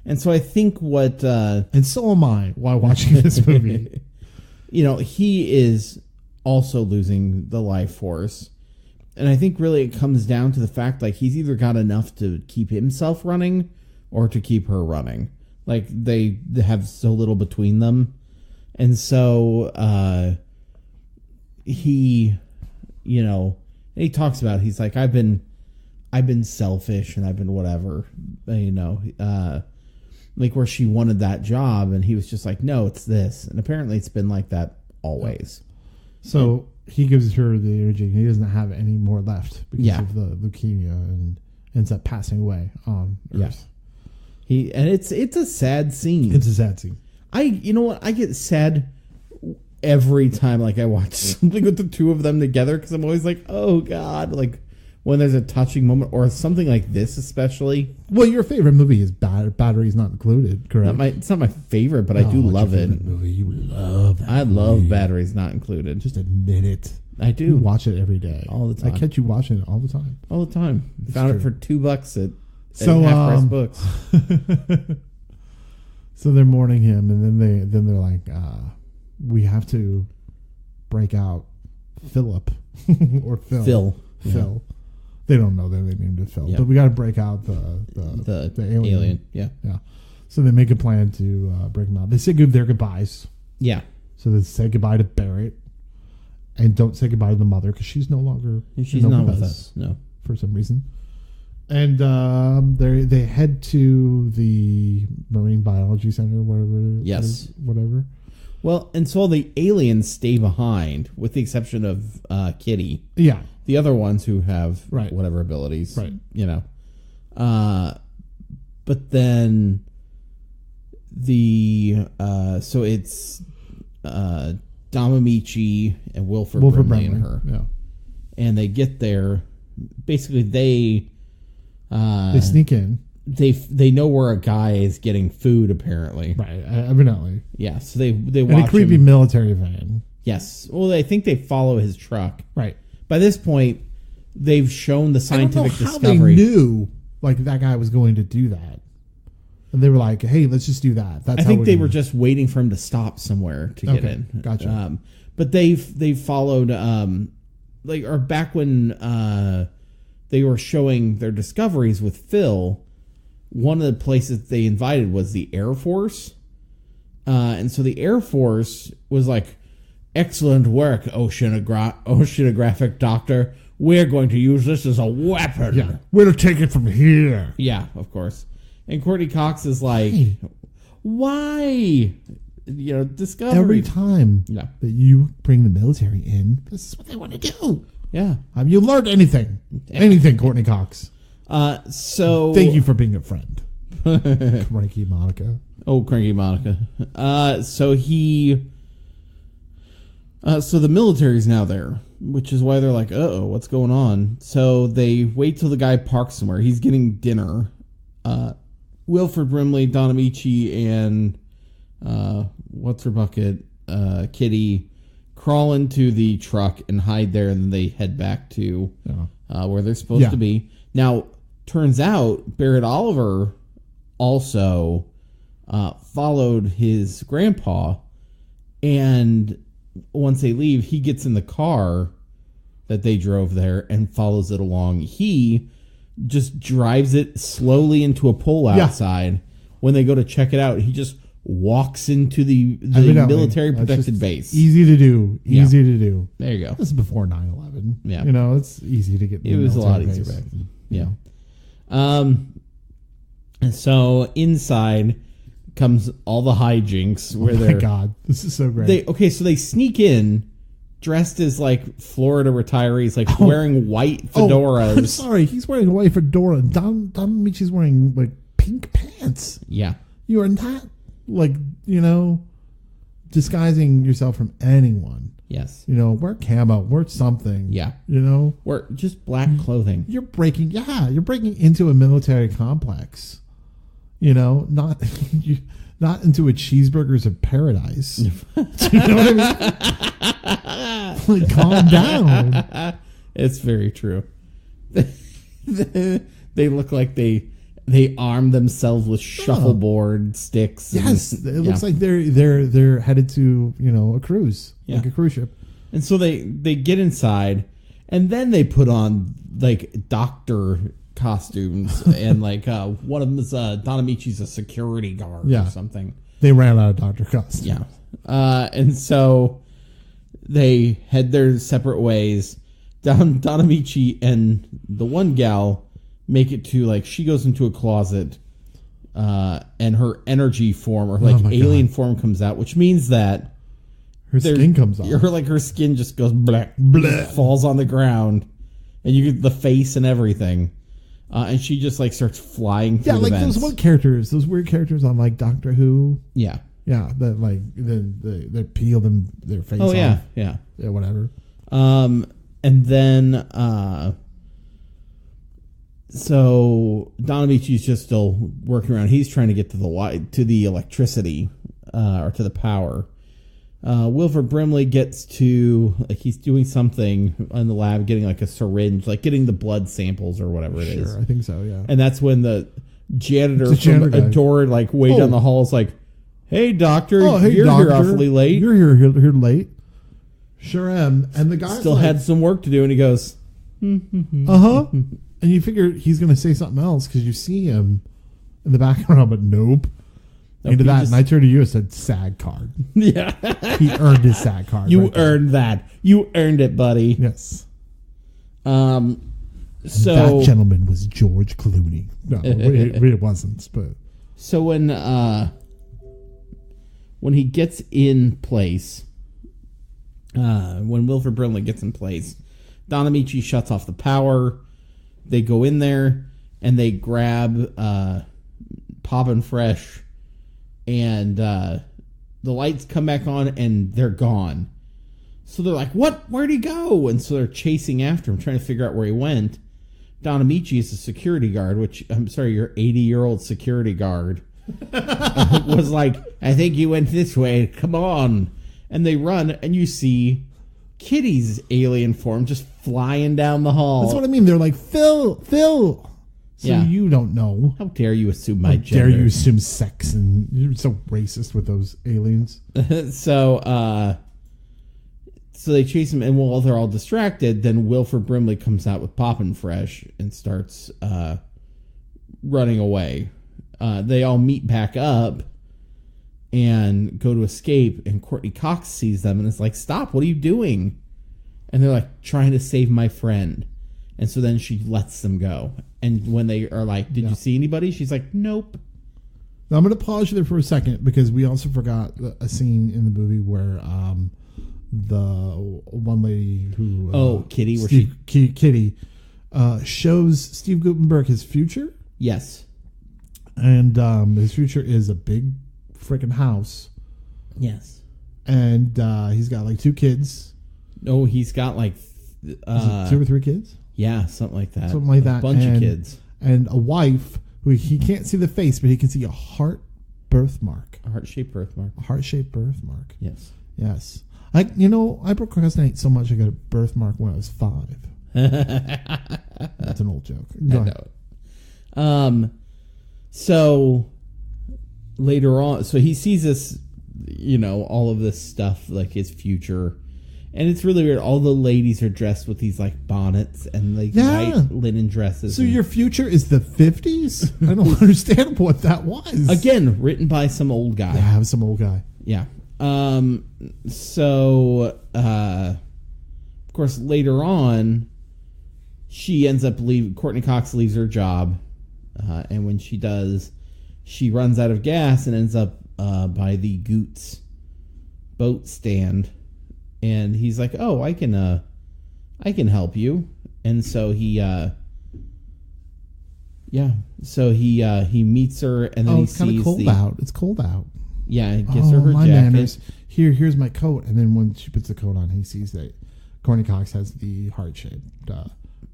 And so I think what... and so am I while watching this movie. He is also losing the life force. And I think really it comes down to the fact like he's either got enough to keep himself running or to keep her running. Like they have so little between them. And so he talks about, he's like, I've been selfish and I've been whatever, like where she wanted that job and he was just like, no, it's this. And apparently it's been like that always. So he gives her the energy. He doesn't have any more left because of the leukemia and ends up passing away on Earth. Yeah. It's a sad scene. It's a sad scene. I get sad every time like I watch something with the two of them together because I'm always like, oh God, like when there's a touching moment or something like this, especially. Well, your favorite movie is Batteries Not Included, correct? It's not my favorite, but I do love it. Movie? You love that I love Batteries Not Included. Just admit it. I do. You watch it every day. All the time. I catch you watching it all the time. All the time. Found it for $2 at Half Price Books. So they're mourning him, and then they're like, we have to break out Philip or Phil. Phil. Phil. They don't know that they named it Phil, but we got to break out the alien. Yeah. So they make a plan to break him out. They say their goodbyes. Yeah. So they say goodbye to Barrett, and don't say goodbye to the mother because she's no longer. She's not with us. No, for some reason. And they head to the Marine Biology Center, whatever. Yes. Whatever. Well, and so all the aliens stay behind, with the exception of Kitty. Yeah. The other ones who have whatever abilities. Right. But then so it's Domamichi and Wilford Brimley and her. Yeah. And they get there. Basically, they sneak in. They know where a guy is getting food, apparently. Right, evidently. Yeah, so they watch in a creepy military van. Yes. Well, I think they follow his truck. Right. By this point, they've shown the scientific discovery. They knew that guy was going to do that. And they were like, hey, let's just do that. I think they were just waiting for him to stop somewhere to get in. Gotcha. But they followed, or back when they were showing their discoveries with Phil, one of the places they invited was the Air Force. And so the Air Force was like, excellent work, oceanographic doctor. We're going to use this as a weapon. Yeah, we're going to take it from here. Yeah, of course. And Courtney Cox is like, hey, why? Discovery. Every time that you bring the military in, this is what they want to do. Yeah. Have you learned anything? Anything, Courtney Cox? So thank you for being a friend. Cranky Monica. Oh, Cranky Monica. So the military's now there, which is why they're like, uh-oh, what's going on? So they wait till the guy parks somewhere. He's getting dinner. Wilford Brimley, Don Amici, and what's her bucket, Kitty, crawl into the truck and hide there, and then they head back to where they're supposed to be. Now, turns out Barrett Oliver also followed his grandpa, and once they leave, he gets in the car that they drove there and follows it along. He just drives it slowly into a pole outside. When they go to check it out, he just walks into the military protected base. Easy to do. Easy to do. There you go. This is before 9/11. Yeah. You know, it's easy to get. It was a lot easier back then. Yeah. And so inside comes all the hijinks where oh my God, this is so great. So they sneak in dressed as like Florida retirees, like wearing white fedoras. I'm sorry, he's wearing a white fedora. Don Michi's wearing like pink pants. Yeah. You are not like, disguising yourself from anyone. Yes. Wear camo, wear something. Yeah. Wear just black clothing. You're breaking into a military complex. Not into a Cheeseburgers of Paradise. Do you know what I mean? Like, calm down. It's very true. They look like they arm themselves with shuffleboard sticks. Yes, it looks like they're headed to a cruise, like a cruise ship. And so they get inside, and then they put on like doctor costumes, and like one of them is Don Amichi's a security guard or something. They ran out of doctor costumes. Yeah, and so they head their separate ways. Don Amici and the one gal make it to, like, she goes into a closet, and her energy form, or like alien form, comes out, which means that her skin comes off. Her skin just goes bleh, falls on the ground, and you get the face and everything. And she just like starts flying through the vents. those weird characters on like Doctor Who. Yeah. Yeah, that like they peel their face off. Oh yeah, yeah. Yeah, whatever. And then so Don Amici's just still working around. He's trying to get to the electricity, or to the power. Wilford Brimley gets to, like, he's doing something in the lab, getting like a syringe, like getting the blood samples or whatever it is. Sure, I think so, yeah. And that's when the janitor from a door like way down the hall is like, "Hey, doctor, you're doctor, here awfully late. You're here late." Sure am. And the guy still had some work to do, and he goes, "Uh-huh." And you figure he's going to say something else because you see him in the background, but nope. Into that, and I turned to you and said, "SAG card." Yeah. He earned his SAG card. You earned that. You earned it, buddy. Yes. So that gentleman was George Clooney. No, it wasn't. But so when he gets in place, when Wilford Brimley gets in place, Don Amici shuts off the power. They go in there and they grab Poppin' Fresh. And the lights come back on, and they're gone. So they're like, "What? Where'd he go?" And so they're chasing after him, trying to figure out where he went. Don Amici is a security guard, which, I'm sorry, your 80-year-old security guard was like, "I think you went this way. Come on." And they run, and you see Kitty's alien form just flying down the hall. That's what I mean. They're like, Phil. So you don't know. How dare you assume my gender? How dare you assume sex? And you're so racist with those aliens. So they chase him, and while they're all distracted, then Wilford Brimley comes out with Poppin' Fresh and starts running away. They all meet back up and go to escape, and Courtney Cox sees them and is like, "Stop, what are you doing?" And they're like, "Trying to save my friend." And so then she lets them go. And when they are like, "Did you see anybody?" She's like, "Nope." Now I'm going to pause you there for a second because we also forgot a scene in the movie where the one lady who... Kitty. Kitty shows Steve Guttenberg his future. Yes. And his future is a big freaking house. Yes. And he's got like 2 kids. No, he's got like... 2 or 3 kids? Yeah, something like that. A bunch of kids. And a wife who he can't see the face, but he can see a heart birthmark. A heart-shaped birthmark. A heart-shaped birthmark. Yes. Yes. I procrastinate so much I got a birthmark when I was 5. That's an old joke. Go ahead. So later on, so he sees this, all of this stuff, like his future. And it's really weird. All the ladies are dressed with these like bonnets and like white linen dresses. So your future is the 50s? I don't understand what that was. Again, written by some old guy. Yeah, it was some old guy. Yeah. So, of course, later on, she ends up Courtney Cox leaves her job. And when she does, she runs out of gas and ends up by the Goots boat stand. And he's like, "Oh, I can help you." And so he meets her, and then he it's kind sees of cold out. It's cold out. Yeah, he gives her jacket. Manners. Here's my coat. And then when she puts the coat on, he sees that Courtney Cox has the heart-shaped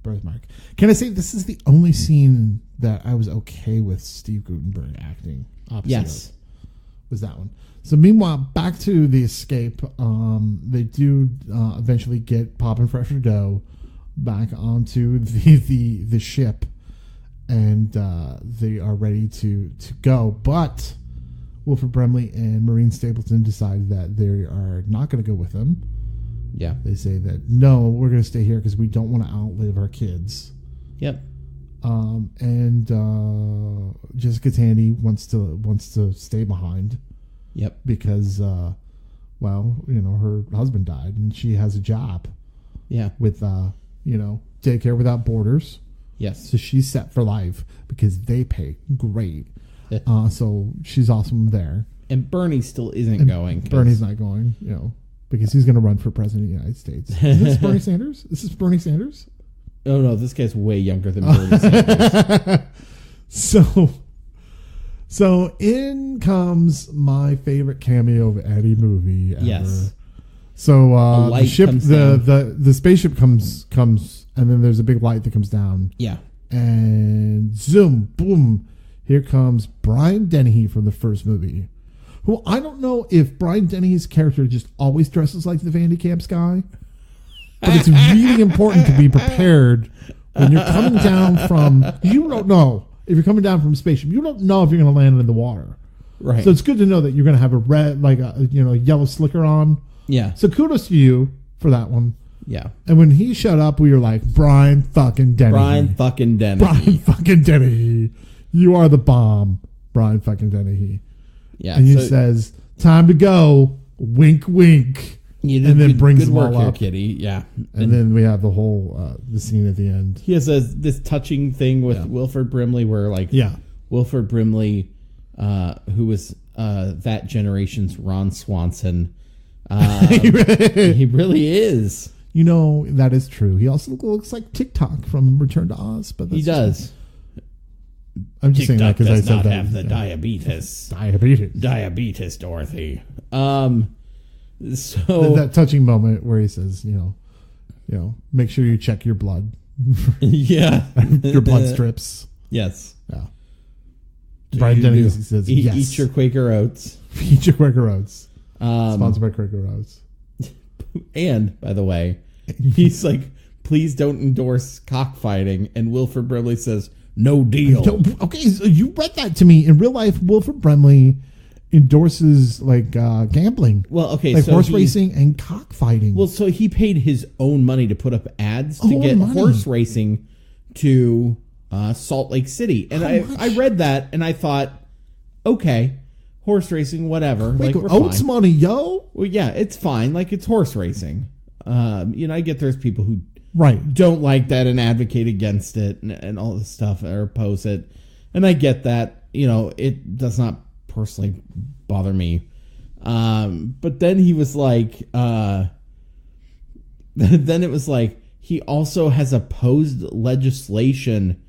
birthmark. Can I say this is the only scene that I was okay with Steve Guttenberg acting? Yes. Was that one. So meanwhile, back to the escape. They do eventually get Pop and Fresher Dough back onto the ship, and they are ready to go. But Wilford Brimley and Maureen Stapleton decide that they are not going to go with them. Yeah. They say that, no, we're going to stay here because we don't want to outlive our kids. Yep. And Jessica Tandy wants to stay behind. Yep. Because, her husband died and she has a job. Yeah. With, Daycare Without Borders. Yes. So she's set for life because they pay great. So she's awesome there. And Bernie still isn't going. Bernie's not going, because he's going to run for president of the United States. Is this Bernie Sanders? Is this Bernie Sanders? Oh, no, this guy's way younger than Bernie Sanders. So in comes my favorite cameo of any movie ever. Yes. So the ship, the spaceship comes, and then there's a big light that comes down. Yeah. And zoom, boom, here comes Brian Dennehy from the first movie. Who I don't know if Brian Dennehy's character just always dresses like the Vandy Camps guy, but it's really important to be prepared when you're coming down from. You don't know if you're coming down from a spaceship. You don't know if you're going to land in the water. Right. So it's good to know that you're going to have a red, like a yellow slicker on. Yeah. So kudos to you for that one. Yeah. And when he showed up, we were like, Brian fucking Dennehy. Brian fucking Dennehy. Brian fucking Dennehy. You are the bomb, Brian fucking Dennehy. Yeah. And he says, "Time to go." Wink, wink. And then brings them all here, up. Kitty. Yeah. And then we have the whole the scene at the end. He has this touching thing with Wilford Brimley where Wilford Brimley, who was that generation's Ron Swanson, he really is. That is true. He also looks like TikTok from Return to Oz, but he does. I'm just saying that because I said that. Have the diabetes. Diabetes, Dorothy. So that touching moment where he says, make sure you check your blood. Yeah, your blood strips. Yes. Yeah. Brian Dennehy says, "Yes, eat your Quaker Oats. Eat your Quaker Oats." Sponsored by Quaker Oats. And by the way, he's like, "Please don't endorse cockfighting." And Wilford Brimley says, "No deal." Okay, so you read that to me. In real life, Wilford Brimley endorses gambling. Well, okay, like horse racing and cockfighting. Well, so he paid his own money to put up ads to get horse racing to Salt Lake City. And I read that and I thought, okay, horse racing, whatever. We're Oats fine. Money, yo. Well, yeah, it's fine. Like, it's horse racing. I get there's people who don't like that and advocate against it and all this stuff or oppose it. And I get that. It does not personally bother me. But then he was like, then it was like, he also has opposed legislation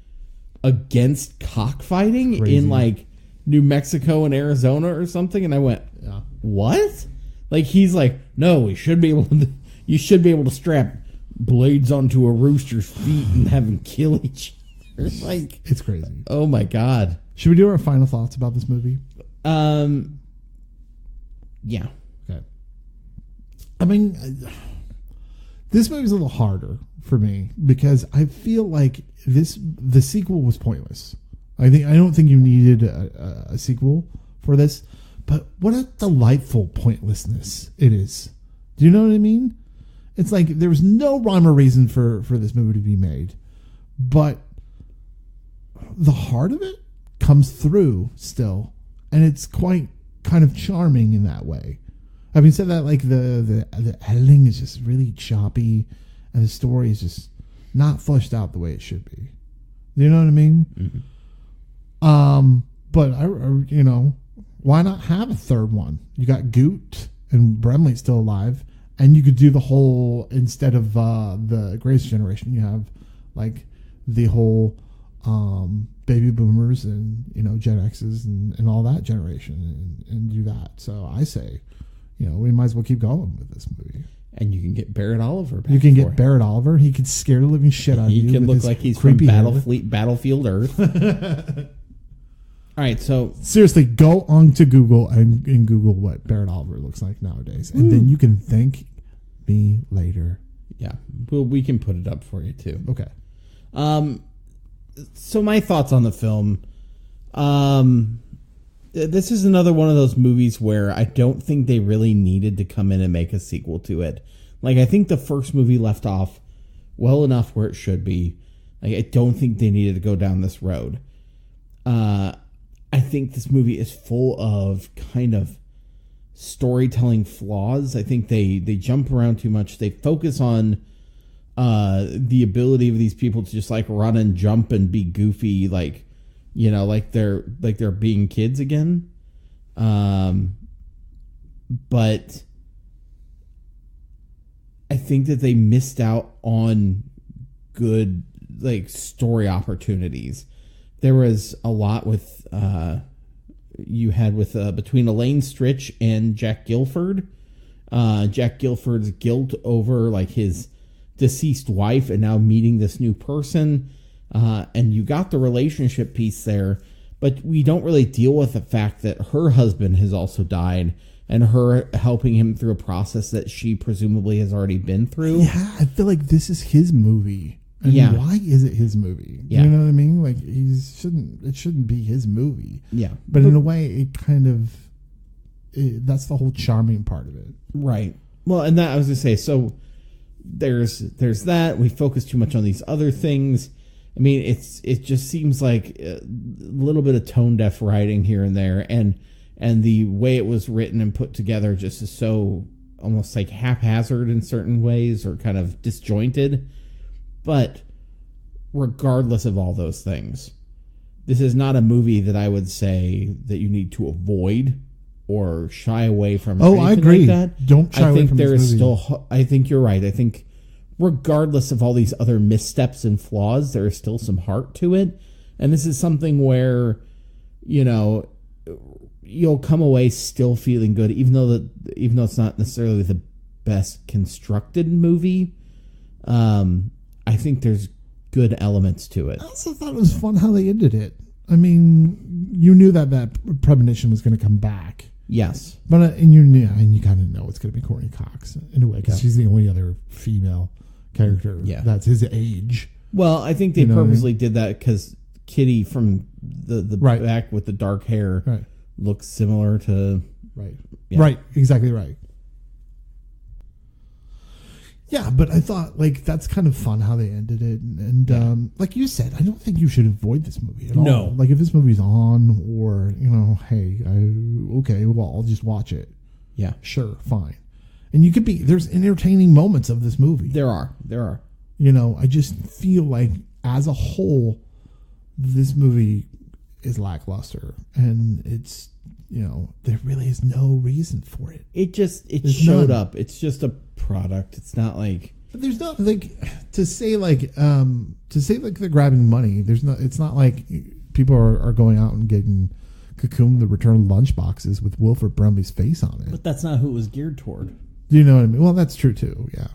against cockfighting in New Mexico and Arizona or something. And I went, what? Like, he's like, no, you should be able to strap blades onto a rooster's feet and have him kill each other. It's crazy. Oh my God. Should we do our final thoughts about this movie? Yeah. Okay. I mean, this movie's a little harder for me because I feel like the sequel was pointless. I don't think you needed a sequel for this, but what a delightful pointlessness it is. Do you know what I mean? It's like there was no rhyme or reason for this movie to be made, but the heart of it comes through still, and it's quite kind of charming in that way. Having said that, like the editing is just really choppy, and the story is just not fleshed out the way it should be. Do you know what I mean? Mm-hmm. But why not have a third one? You got Goot and Brenly's still alive, and you could do the whole, instead of the Greatest Generation, you have like the whole baby boomers and Gen X's and all that generation and do that. So I say, we might as well keep going with this movie. And you can get Barrett Oliver back. You can get Barrett Oliver. He could scare the living shit out of you. He can look like he's from Battlefield Earth. All right, so seriously, go on to Google and Google what Barrett Oliver looks like nowadays, and then you can thank me later. Yeah, well, we can put it up for you too. Okay. So my thoughts on the film. This is another one of those movies where I don't think they really needed to come in and make a sequel to it. Like, I think the first movie left off well enough where it should be. Like, I don't think they needed to go down this road. I think this movie is full of kind of storytelling flaws. I think they jump around too much. They focus on the ability of these people to just like run and jump and be goofy, like they're being kids again. But I think that they missed out on good like story opportunities. There was a lot with between Elaine Stritch and Jack Gilford. Jack Gilford's guilt over like his deceased wife and now meeting this new person. And you got the relationship piece there, but we don't really deal with the fact that her husband has also died and her helping him through a process that she presumably has already been through. Yeah, I feel like this is his movie. And why is it his movie? Yeah. You know what I mean? Like it shouldn't be his movie. Yeah. But in a way, it kind of that's the whole charming part of it. Right. Well, and that I was going to say, so there's that. We focus too much on these other things. I mean, it just seems like a little bit of tone deaf writing here and there, and the way it was written and put together just is so almost like haphazard in certain ways or kind of disjointed. But regardless of all those things, this is not a movie that I would say that you need to avoid or shy away from. Oh, I agree. Like that. Don't shy away from there this is movie. still. I think you're right. I think regardless of all these other missteps and flaws, there is still some heart to it, and this is something where you'll come away still feeling good, even though it's not necessarily the best constructed movie. I think there's good elements to it. I also thought it was fun how they ended it. I mean, you knew that premonition was going to come back. Yes. But and you kind of know it's going to be Courtney Cox in a way because she's the only other female character that's his age. Well, I think they purposely did that because Kitty from the back with the dark hair looks similar to... Right. Yeah. Right. Exactly right. Yeah, but I thought, like, that's kind of fun how they ended it. And like you said, I don't think you should avoid this movie at all. No. Like, if this movie's on or, hey, okay, well, I'll just watch it. Yeah. Sure, fine. And there's entertaining moments of this movie. There are. I just feel like, as a whole, this movie is lackluster. And it's, there really is no reason for it. It showed up. It's just a product. It's not like... But there's not, like, to say they're grabbing money, it's not like people are going out and getting Cocoon the Return lunchboxes with Wilford Brimley's face on it. But that's not who it was geared toward. Do you know what I mean? Well, that's true too. Yeah.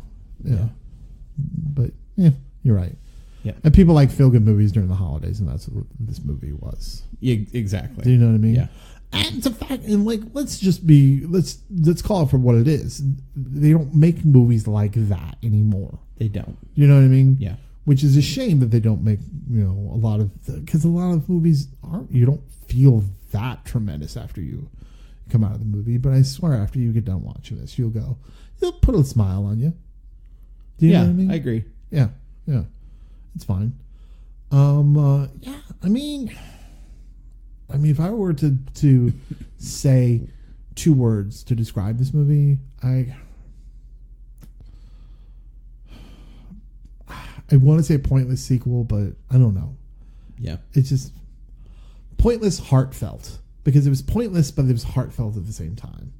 But you're right. Yeah. And people like feel-good movies during the holidays, and that's what this movie was. Yeah, exactly. Do you know what I mean? Yeah. And it's a fact, and like let's call it for what it is. They don't make movies like that anymore. They don't. You know what I mean? Yeah. Which is a shame that they don't make, a lot of, because a lot of movies you don't feel that tremendous after you come out of the movie. But I swear, after you get done watching this, it'll put a smile on you. Do you know what I mean? I agree. Yeah, it's fine. Yeah, I mean, if I were to say 2 words to describe this movie, I want to say pointless sequel, but I don't know. Yeah. It's just pointless, heartfelt. Because it was pointless, but it was heartfelt at the same time.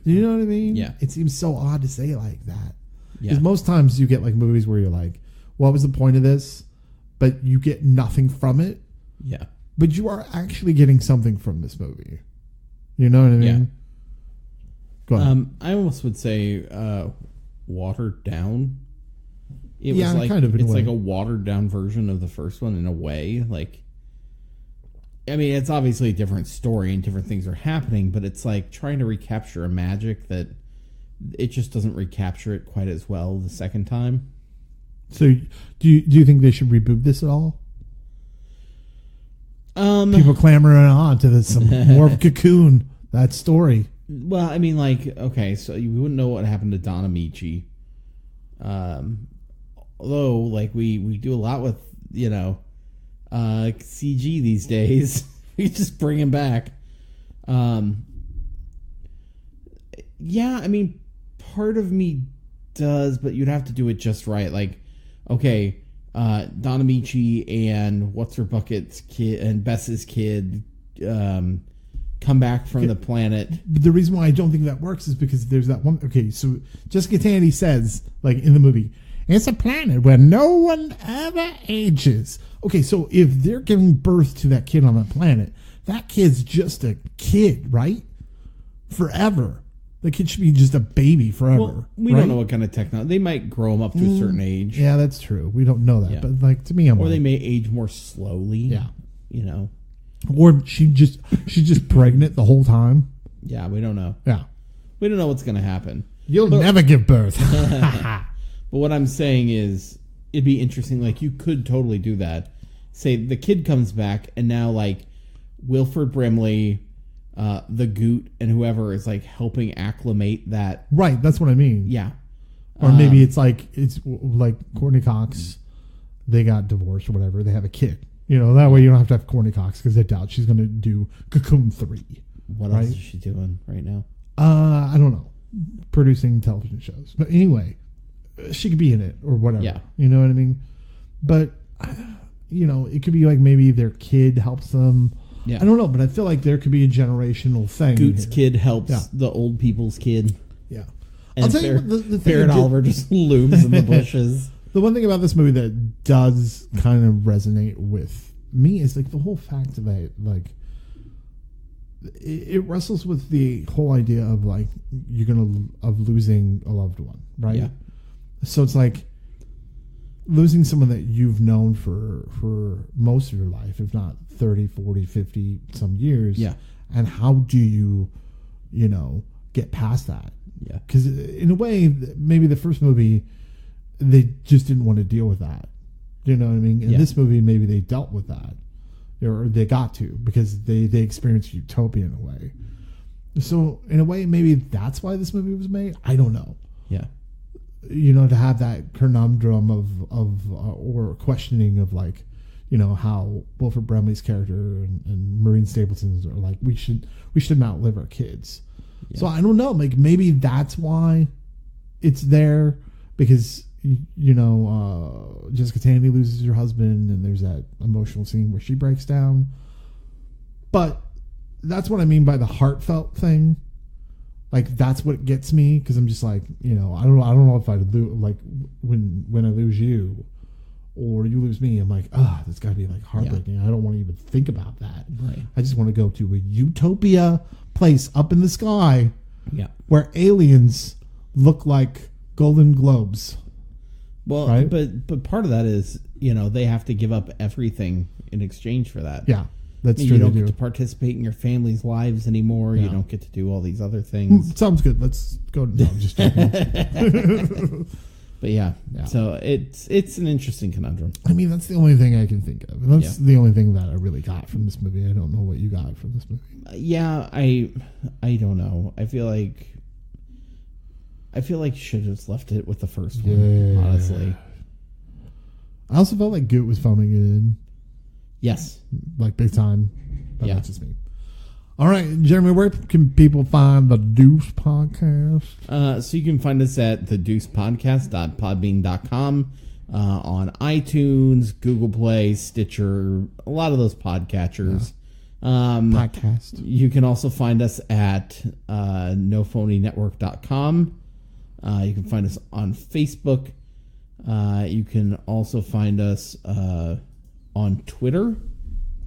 You know what I mean? Yeah. It seems so odd to say it like that. Yeah. Because most times you get like movies where you're like, what was the point of this? But you get nothing from it. Yeah. But you are actually getting something from this movie. You know what I mean? Yeah. Go ahead. I almost would say watered down. It Yeah, was like kind of in a it's way. like a watered down version of the first one in a way. Like, I mean, it's obviously a different story and different things are happening, but it's like trying to recapture a magic that it just doesn't recapture it quite as well the second time. So do you think they should reboot this at all? People clamoring on to this some more of Cocoon, that story. Well, I mean, like, okay, so you wouldn't know what happened to Don Amici. Although, like, we do a lot with, CG these days. We just bring him back. Yeah, I mean, part of me does, but you'd have to do it just right. Like, okay, Don Amici and What's-Her-Bucket's kid and Bess's kid come back from the planet. But the reason why I don't think that works is because there's that one. Okay, so Jessica Tandy says, like in the movie, it's a planet where no one ever ages. Okay, so if they're giving birth to that kid on the planet, that kid's just a kid, right? Forever. The kid should be just a baby forever. Well, we right? don't know what kind of technology. They might grow them up to a certain age. Yeah, that's true. We don't know that. Yeah. But like to me, I'm Or like, they may age more slowly. Yeah. Or she's just pregnant the whole time. Yeah, we don't know. Yeah. We don't know what's going to happen. You'll never give birth. But what I'm saying is, it'd be interesting. Like, you could totally do that. Say the kid comes back, and now, like, Wilford Brimley, the Goot, and whoever is, like, helping acclimate that. Right, that's what I mean. Yeah. Or maybe it's like Courtney Cox, they got divorced or whatever. They have a kid. That way you don't have to have Courtney Cox because I doubt she's going to do Cocoon 3. What else is she doing right now? I don't know. Producing television shows. But anyway, she could be in it or whatever. Yeah. You know what I mean? But, it could be like maybe their kid helps them. Yeah. I don't know, but I feel like there could be a generational thing. Goot's here. kid helps the old people's kid. Yeah. And I'll tell you what, the thing Barrett Oliver just looms in the bushes. The one thing about this movie that does kind of resonate with me is like the whole fact that like it wrestles with the whole idea of like of losing a loved one, right? Yeah. So it's like losing someone that you've known for most of your life, if not 30, 40, 50 some years. Yeah. And how do you get past that? Yeah. Because in a way, maybe the first movie, they just didn't want to deal with that. You know what I mean? In this movie, maybe they dealt with that. Or they got to, because they experienced utopia in a way. So, in a way, maybe that's why this movie was made. I don't know. Yeah. To have that conundrum of or questioning of like, how Wilford Brimley's character and Maureen Stapleton's are like, we should not outlive our kids. Yeah. So I don't know, like maybe that's why it's there, because Jessica Tandy loses her husband and there's that emotional scene where she breaks down. But that's what I mean by the heartfelt thing. Like that's what gets me, because I'm just like, I don't know if I'd lose, like when I lose you or you lose me, I'm like, that's got to be like heartbreaking. Yeah. I don't want to even think about that. Right. I just want to go to a utopia place up in the sky, where aliens look like Golden Globes. Well, right? but part of that is, they have to give up everything in exchange for that. Yeah. That's You true. don't they get do. to participate in your family's lives anymore. Yeah. You don't get to do all these other things. Sounds good. Let's go. No, I'm just joking. But yeah, Yeah. so it's an interesting conundrum. I mean, that's the only thing I can think of. And that's the only thing that I really got from this movie. I don't know what you got from this movie. I don't know. I feel like you should have just left it with the first one, honestly. I also felt like Goot was phoning it in, Yes. like big time. But Yeah. that's just me. All right, Jeremy, where can people find the Deuce Podcast? So you can find us at thedeucepodcast.podbean.com, on iTunes, Google Play, Stitcher, a lot of those podcatchers. Podcast. You can also find us at nophonynetwork.com. You can find us on Facebook. You can also find us on Twitter.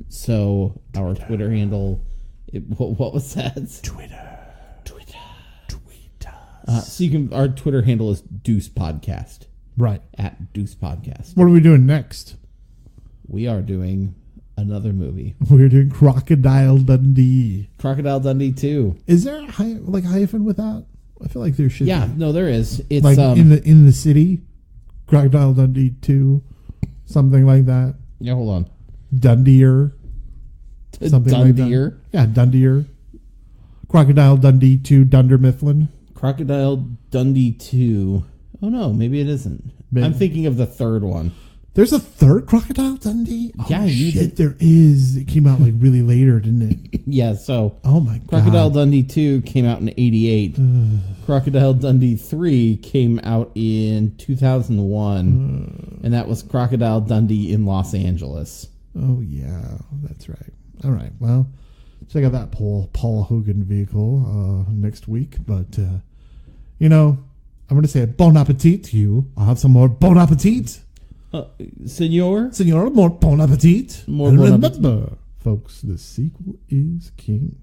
So our Twitter handle, what was that? Twitter. So you can. Our Twitter handle is Deuce Podcast, Right. at Deuce Podcast. What are we doing next? We are doing another movie, We're doing Crocodile Dundee. Crocodile Dundee 2. Is there a hyphen with that? I feel like there should Yeah, be. no, there is. It's Like in the city, Crocodile Dundee 2, something like that. yeah. Hold on. Dundeer. Something like that. Dundeer. Yeah, Dundeer. Crocodile Dundee 2, Dunder Mifflin. Crocodile Dundee 2. Oh no, maybe it isn't. Maybe. I'm thinking of the third one. There's a third Crocodile Dundee? Oh, Yeah, you shit, did. there is. It came out like really later, didn't it? Yeah, so Oh my god. Crocodile Dundee 2 came out in 88. Crocodile Dundee 3 came out in 2001. And that was Crocodile Dundee in Los Angeles. Oh yeah, that's right. All right, well, check out that Paul Hogan vehicle next week. But I'm going to say bon appetit to you. I'll have some more bon appetit. Senor? Senora, more bon appetit. More And bon remember, folks, the sequel is king.